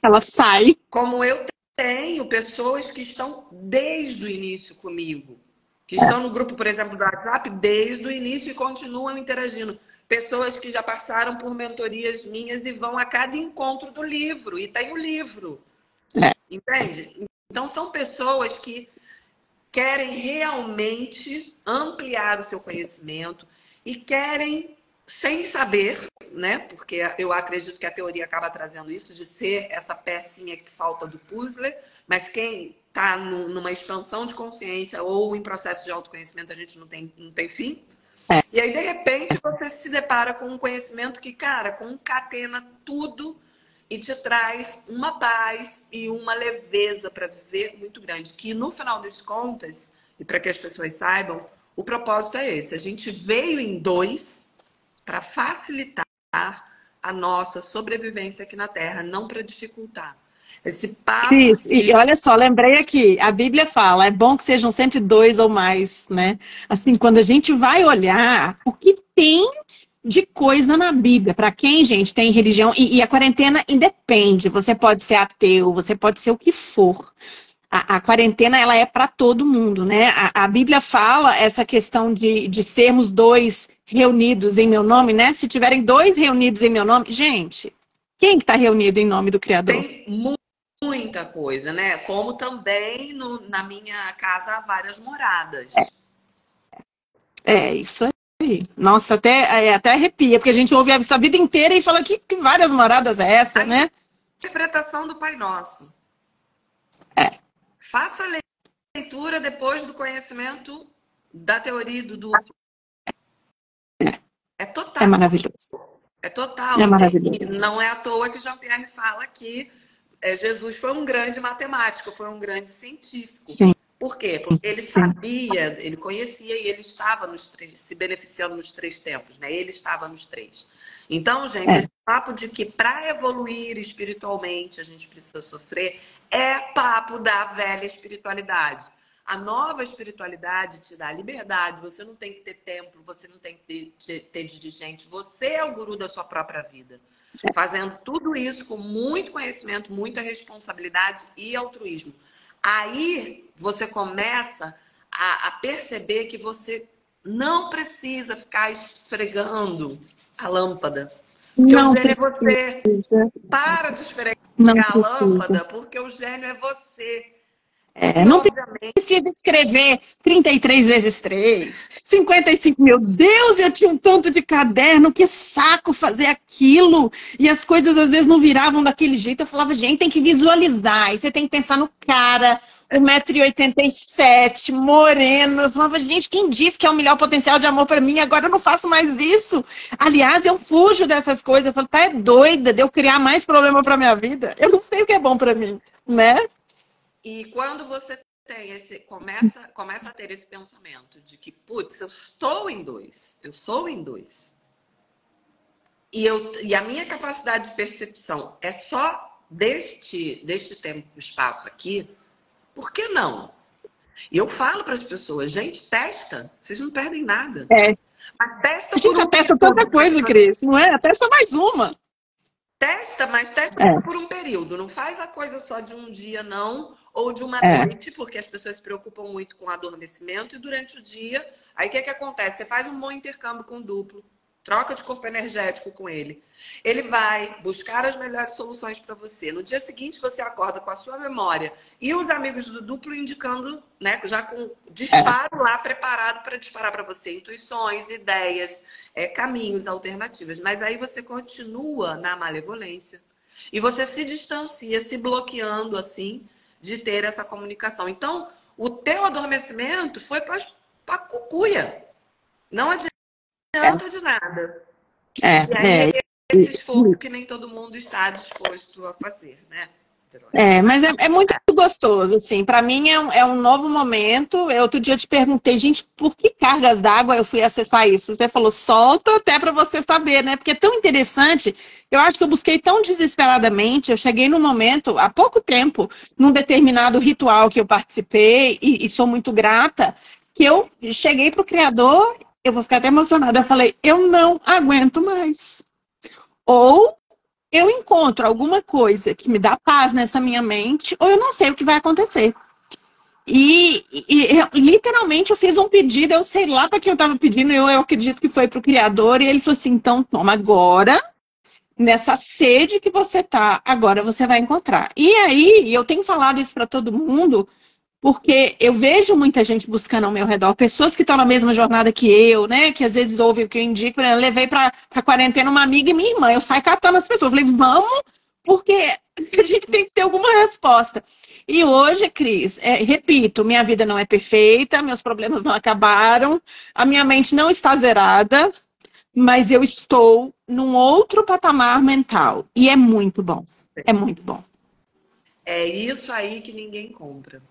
Ela sai. Como eu tenho pessoas que estão desde o início comigo. Que estão no grupo, por exemplo, do WhatsApp, desde o início e continuam interagindo. Pessoas que já passaram por mentorias minhas e vão a cada encontro do livro. E tem o livro. Entende? Então, são pessoas que querem realmente ampliar o seu conhecimento e querem, sem saber, né? Porque eu acredito que a teoria acaba trazendo isso, de ser essa pecinha que falta do puzzle, mas quem está numa expansão de consciência ou em processo de autoconhecimento, a gente não tem fim. E aí, de repente, você se depara com um conhecimento que, cara, concatena tudo e te traz uma paz e uma leveza para viver muito grande. Que no final das contas, e para que as pessoas saibam, o propósito é esse. A gente veio em dois para facilitar a nossa sobrevivência aqui na Terra, não para dificultar. Esse papo... E olha só, lembrei aqui, a Bíblia fala, é bom que sejam sempre dois ou mais, né? Assim, quando a gente vai olhar o que tem de coisa na Bíblia. Para quem, gente, tem religião, e a quarentena independe, você pode ser ateu, você pode ser o que for. A quarentena, ela é para todo mundo, né? A Bíblia fala essa questão de sermos dois reunidos em meu nome, né? Se tiverem dois reunidos em meu nome, gente, quem que está reunido em nome do Criador? Tem muita coisa, né? Como também na minha casa há várias moradas. Isso aí. Nossa, até arrepia, porque a gente ouve a vida inteira e fala que várias moradas é essa, né? Interpretação do Pai Nosso. Faça a leitura depois do conhecimento da teoria do duplo. É total. É maravilhoso. É total. É E maravilhoso. não é à toa que Jean-Pierre fala que Jesus foi um grande matemático, foi um grande científico. Sim. Por quê? Porque ele sabia, ele conhecia e ele estava nos três, se beneficiando nos três tempos, né? Ele estava nos três. Então, gente, esse papo de que para evoluir espiritualmente a gente precisa sofrer é papo da velha espiritualidade. A nova espiritualidade te dá liberdade, você não tem que ter templo, você não tem que ter dirigente, você é o guru da sua própria vida. Fazendo tudo isso com muito conhecimento, muita responsabilidade e altruísmo. Aí você começa a perceber que você não precisa ficar esfregando a lâmpada. Porque Não o gênio precisa. é você. Para de esfregar a lâmpada, porque o gênio é você. Não precisa escrever 33 vezes 3, 55 mil. Deus, eu tinha um tanto de caderno, que saco fazer aquilo. E as coisas às vezes não viravam daquele jeito. Eu falava, gente, tem que visualizar. E você tem que pensar no cara, 1,87 m, moreno. Eu falava, gente, quem disse que é o melhor potencial de amor para mim? Agora eu não faço mais isso. Aliás, eu fujo dessas coisas. Eu falo, tá, é doida de eu criar mais problema para minha vida? Eu não sei o que é bom para mim, né? E quando você tem começa a ter esse pensamento de que, putz, eu estou em dois, eu sou em dois. E a minha capacidade de percepção é só deste tempo e espaço aqui, por que não? E eu falo para as pessoas, gente, testa, vocês não perdem nada. Mas testa a gente atesta tanta coisa, Cris, não é? Testa mais uma. Testa, mas testa por um período. Não faz a coisa só de um dia, não, ou de uma noite, porque as pessoas se preocupam muito com o adormecimento, e durante o dia, aí o que acontece? Você faz um bom intercâmbio com o duplo, troca de corpo energético com ele. Ele vai buscar as melhores soluções para você. No dia seguinte, você acorda com a sua memória e os amigos do duplo indicando, né, já com disparo lá preparado para disparar para você intuições, ideias, caminhos, alternativas. Mas aí você continua na malevolência e você se distancia, se bloqueando assim de ter essa comunicação. Então, o teu adormecimento foi para cucuia. Não adianta de nada. E aí esse esforço que nem todo mundo está disposto a fazer, né? Mas é muito gostoso, assim. Para mim é um novo momento. Outro dia eu te perguntei, gente, por que cargas d'água eu fui acessar isso? Você falou, solta até para você saber, né? Porque é tão interessante. Eu acho que eu busquei tão desesperadamente. Eu cheguei num momento, há pouco tempo, num determinado ritual que eu participei, e sou muito grata, que eu cheguei pro Criador. Eu vou ficar até emocionada. Eu falei, eu não aguento mais. Ou eu encontro alguma coisa que me dá paz nessa minha mente, ou eu não sei o que vai acontecer. E literalmente eu fiz um pedido, eu sei lá para quem eu estava pedindo, eu acredito que foi para o Criador, e ele falou assim, então toma agora, nessa sede que você tá, agora você vai encontrar. E aí, eu tenho falado isso para todo mundo, porque eu vejo muita gente buscando ao meu redor, pessoas que estão na mesma jornada que eu, né? Que às vezes ouvem o que eu indico. Eu levei para quarentena uma amiga e minha irmã. Eu saio catando as pessoas. Eu falei, vamos, porque a gente tem que ter alguma resposta. E hoje, Cris, repito, minha vida não é perfeita, meus problemas não acabaram, a minha mente não está zerada, mas eu estou num outro patamar mental. E é muito bom. É muito bom. É isso aí que ninguém compra.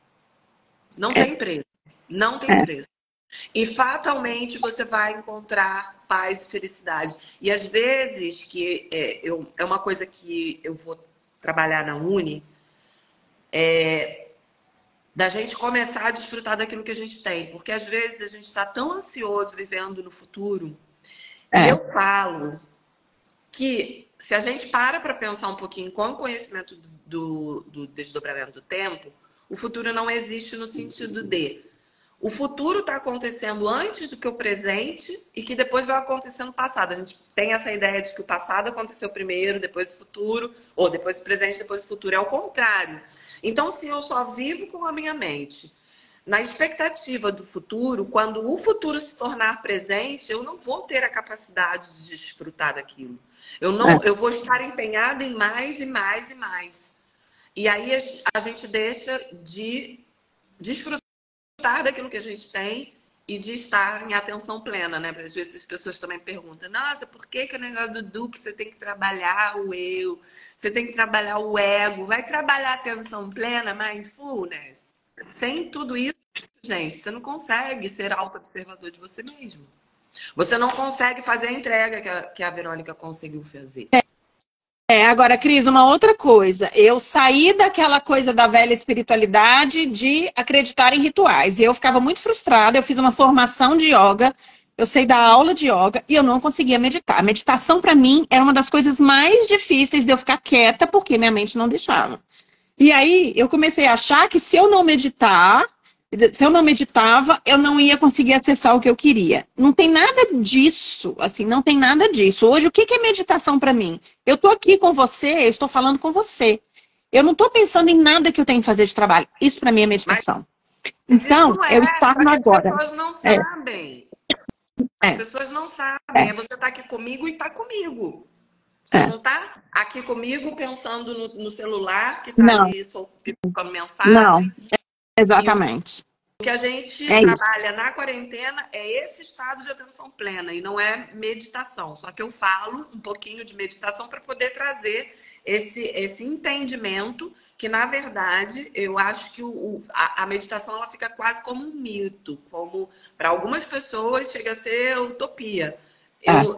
Não tem preço. Não tem preço. E fatalmente você vai encontrar paz e felicidade. E às vezes, que é uma coisa que eu vou trabalhar na Uni, da gente começar a desfrutar daquilo que a gente tem. Porque às vezes a gente está tão ansioso vivendo no futuro. E eu falo que se a gente para pensar um pouquinho com o conhecimento do desdobramento do tempo, o futuro não existe no sentido de o futuro está acontecendo antes do que o presente e que depois vai acontecer no passado. A gente tem essa ideia de que o passado aconteceu primeiro, depois o futuro, ou depois o presente, depois o futuro. É o contrário. Então, se eu só vivo com a minha mente na expectativa do futuro, quando o futuro se tornar presente, eu não vou ter a capacidade de desfrutar daquilo. Eu vou estar empenhada em mais e mais e mais. E aí a gente deixa de desfrutar daquilo que a gente tem e de estar em atenção plena, né? Porque às vezes as pessoas também perguntam, nossa, por que que o negócio do Duque você tem que trabalhar o eu, você tem que trabalhar o ego, vai trabalhar a atenção plena, mindfulness? Sem tudo isso, gente, você não consegue ser auto-observador de você mesmo. Você não consegue fazer a entrega que a Verônica conseguiu fazer. Agora, Cris, uma outra coisa. Eu saí daquela coisa da velha espiritualidade de acreditar em rituais. E eu ficava muito frustrada. Eu fiz uma formação de yoga, eu sei dar aula de yoga e eu não conseguia meditar. A meditação, para mim, era uma das coisas mais difíceis de eu ficar quieta porque minha mente não deixava. E aí eu comecei a achar que se eu não meditava, eu não ia conseguir acessar o que eu queria. Não tem nada disso, assim, não tem nada disso. Hoje, o que é meditação para mim? Eu estou aqui com você, eu estou falando com você. Eu não estou pensando em nada que eu tenho que fazer de trabalho. Isso para mim é meditação. Então, eu estar no agora. As pessoas não sabem. As pessoas não sabem. Você está aqui comigo e está comigo. Você não está aqui comigo pensando no celular que está ali pipocando mensagem. Não, exatamente. O que a gente trabalha na quarentena é esse estado de atenção plena e não é meditação. Só que eu falo um pouquinho de meditação para poder trazer esse entendimento que, na verdade, eu acho que a meditação ela fica quase como um mito, como para algumas pessoas chega a ser utopia.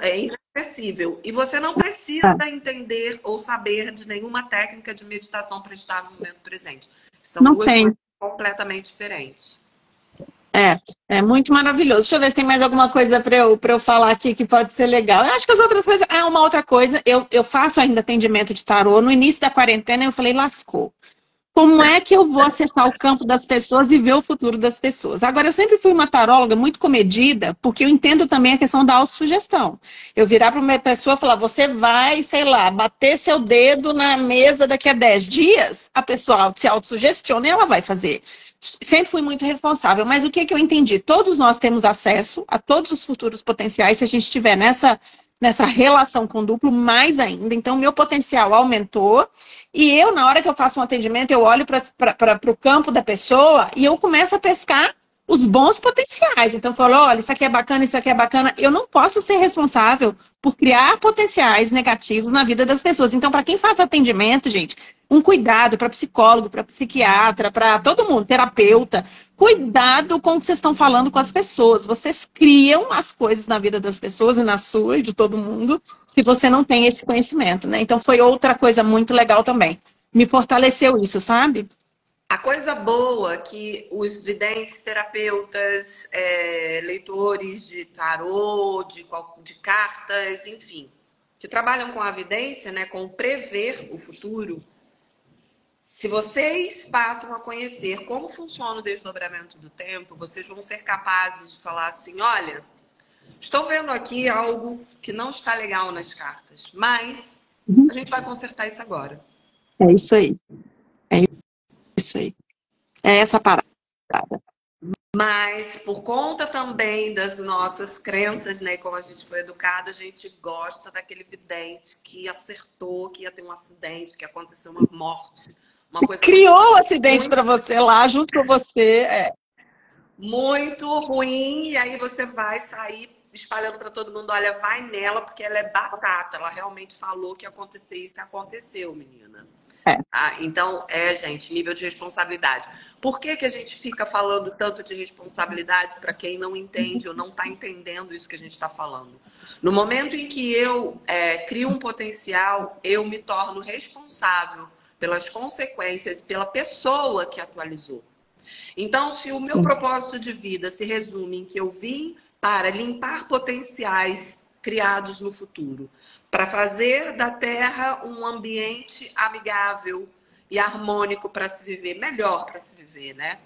É inacessível. E você não precisa entender ou saber de nenhuma técnica de meditação para estar no momento presente. São duas coisas completamente diferentes. É muito maravilhoso. Deixa eu ver se tem mais alguma coisa para eu falar aqui que pode ser legal. Eu acho que as outras coisas... uma outra coisa. Eu faço ainda atendimento de tarô. No início da quarentena eu falei, lascou. Como é que eu vou acessar o campo das pessoas e ver o futuro das pessoas? Agora, eu sempre fui uma taróloga muito comedida, porque eu entendo também a questão da autossugestão. Eu virar para uma pessoa e falar, você vai, sei lá, bater seu dedo na mesa daqui a 10 dias, a pessoa se autossugestiona e ela vai fazer. Sempre fui muito responsável, mas o que eu entendi? Todos nós temos acesso a todos os futuros potenciais se a gente estiver nessa relação com o duplo, mais ainda. Então, meu potencial aumentou. E eu, na hora que eu faço um atendimento, eu olho para o campo da pessoa e eu começo a pescar os bons potenciais. Então, eu falo, olha, isso aqui é bacana, isso aqui é bacana. Eu não posso ser responsável por criar potenciais negativos na vida das pessoas. Então, para quem faz atendimento, gente, um cuidado para psicólogo, para psiquiatra, para todo mundo, terapeuta. Cuidado com o que vocês estão falando com as pessoas. Vocês criam as coisas na vida das pessoas e na sua e de todo mundo, se você não tem esse conhecimento, né? Então foi outra coisa muito legal também. Me fortaleceu isso, sabe? A coisa boa que os videntes, terapeutas, leitores de tarô, de cartas, enfim, que trabalham com a evidência, né, com prever o futuro, se vocês passam a conhecer como funciona o desdobramento do tempo, vocês vão ser capazes de falar assim, olha, estou vendo aqui algo que não está legal nas cartas, mas a gente vai consertar isso agora. É isso aí. É isso aí. É essa parada. Mas por conta também das nossas crenças, né, como a gente foi educado, a gente gosta daquele vidente que acertou que ia ter um acidente, que aconteceu uma morte. Uma coisa criou o acidente para você lá, junto com você. Muito ruim, e aí você vai sair espalhando para todo mundo, olha, vai nela, porque ela é batata. Ela realmente falou que ia acontecer isso, que aconteceu, menina. Então, gente, nível de responsabilidade. Por que a gente fica falando tanto de responsabilidade para quem não entende ou não está entendendo isso que a gente está falando? No momento em que eu crio um potencial, eu me torno responsável pelas consequências, pela pessoa que atualizou. Então, se o meu propósito de vida se resume em que eu vim para limpar potenciais criados no futuro, para fazer da Terra um ambiente amigável e harmônico para se viver, melhor para se viver, né?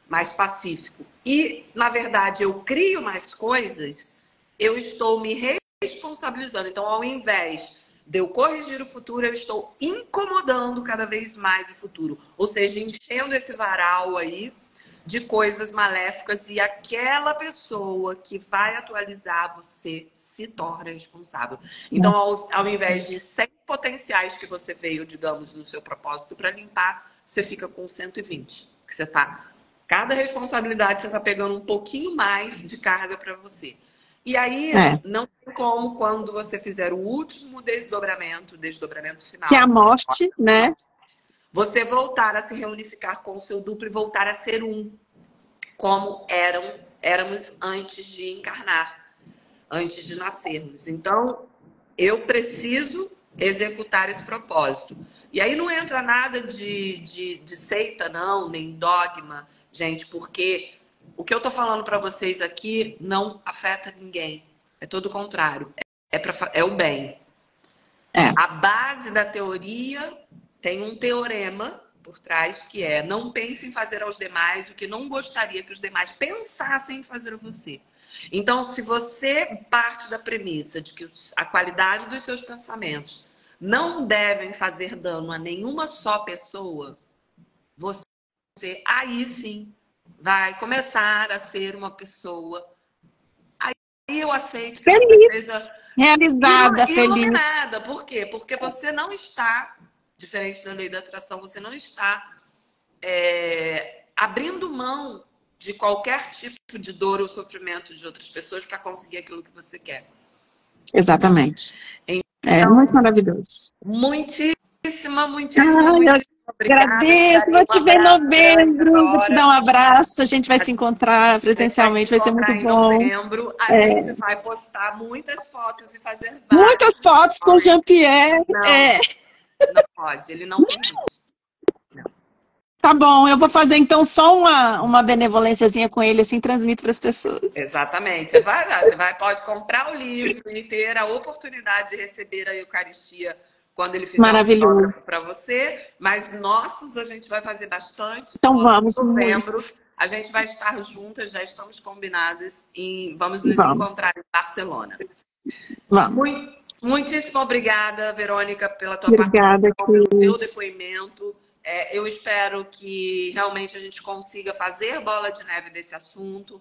Mais pacífico. E, na verdade, eu crio mais coisas, eu estou me responsabilizando. Então, ao invés de eu corrigir o futuro, eu estou incomodando cada vez mais o futuro. Ou seja, enchendo esse varal aí de coisas maléficas e aquela pessoa que vai atualizar você se torna responsável. Então, ao invés de 100 potenciais que você veio, digamos, no seu propósito para limpar, você fica com 120. Que você tá, cada responsabilidade você está pegando um pouquinho mais de carga para você. E aí, não tem como, quando você fizer o último desdobramento final, que é a morte, né? Você voltar a se reunificar com o seu duplo e voltar a ser um, como éramos antes de encarnar, antes de nascermos. Então, eu preciso executar esse propósito. E aí não entra nada de seita, não, nem dogma, gente, porque o que eu tô falando para vocês aqui não afeta ninguém. É todo o contrário. É o bem. A base da teoria tem um teorema por trás que é: não pense em fazer aos demais o que não gostaria que os demais pensassem em fazer a você. Então, se você parte da premissa de que a qualidade dos seus pensamentos não devem fazer dano a nenhuma só pessoa, você aí sim vai começar a ser uma pessoa. Aí eu aceito que feliz, seja realizada, iluminada. feliz. Por quê? Porque você não está, diferente da lei da atração, você não está abrindo mão de qualquer tipo de dor ou sofrimento de outras pessoas para conseguir aquilo que você quer. Exatamente. É muito maravilhoso. Muitíssimo obrigada. Agradeço, vou te ver em novembro, vou te dar um abraço, a gente vai se encontrar presencialmente, vai ser muito bom. Em novembro, a gente vai postar muitas fotos e fazer muitas fotos com o Jean-Pierre. Não pode, ele não tem isso. Tá bom, eu vou fazer então só uma benevolênciazinha com ele, assim, transmito para as pessoas. Exatamente. Pode comprar o livro e ter a oportunidade de receber a Eucaristia quando ele fizer maravilhoso para você. Mas nossos a gente vai fazer bastante. Então vamos, em novembro. A gente vai estar juntas, já estamos combinadas e vamos nos encontrar em Barcelona. Vamos. Muitíssimo obrigada, Verônica, pela tua participação, pelo teu depoimento. Eu espero que realmente a gente consiga fazer bola de neve desse assunto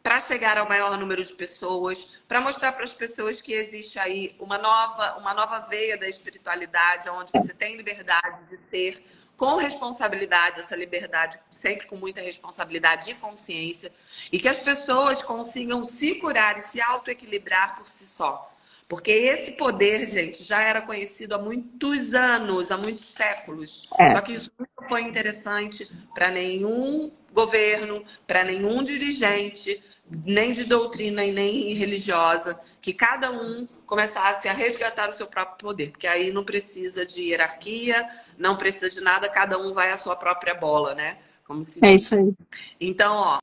para chegar ao maior número de pessoas, para mostrar para as pessoas que existe aí uma nova veia da espiritualidade, onde você tem liberdade de ser com responsabilidade, essa liberdade sempre com muita responsabilidade e consciência, e que as pessoas consigam se curar e se autoequilibrar por si só. Porque esse poder, gente, já era conhecido há muitos anos, há muitos séculos. Só que isso não foi interessante para nenhum governo, para nenhum dirigente, nem de doutrina e nem religiosa, que cada um começasse a resgatar o seu próprio poder. Porque aí não precisa de hierarquia, não precisa de nada, cada um vai à sua própria bola, né? Como se diz. Isso aí. Então,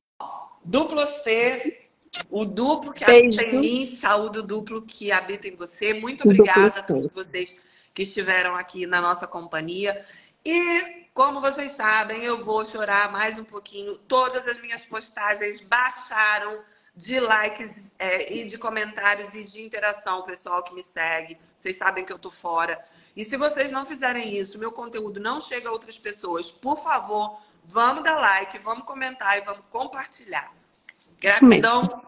duplo C... O duplo que habita em mim, saúde o duplo que habita em você. Muito obrigada a todos vocês que estiveram aqui na nossa companhia. E, como vocês sabem, eu vou chorar mais um pouquinho. Todas as minhas postagens baixaram de likes e de comentários e de interação, pessoal que me segue. Vocês sabem que eu tô fora. E se vocês não fizerem isso, meu conteúdo não chega a outras pessoas, por favor, vamos dar like, vamos comentar e vamos compartilhar. Gratidão.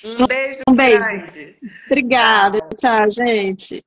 Um beijo. Obrigada. Tchau, gente.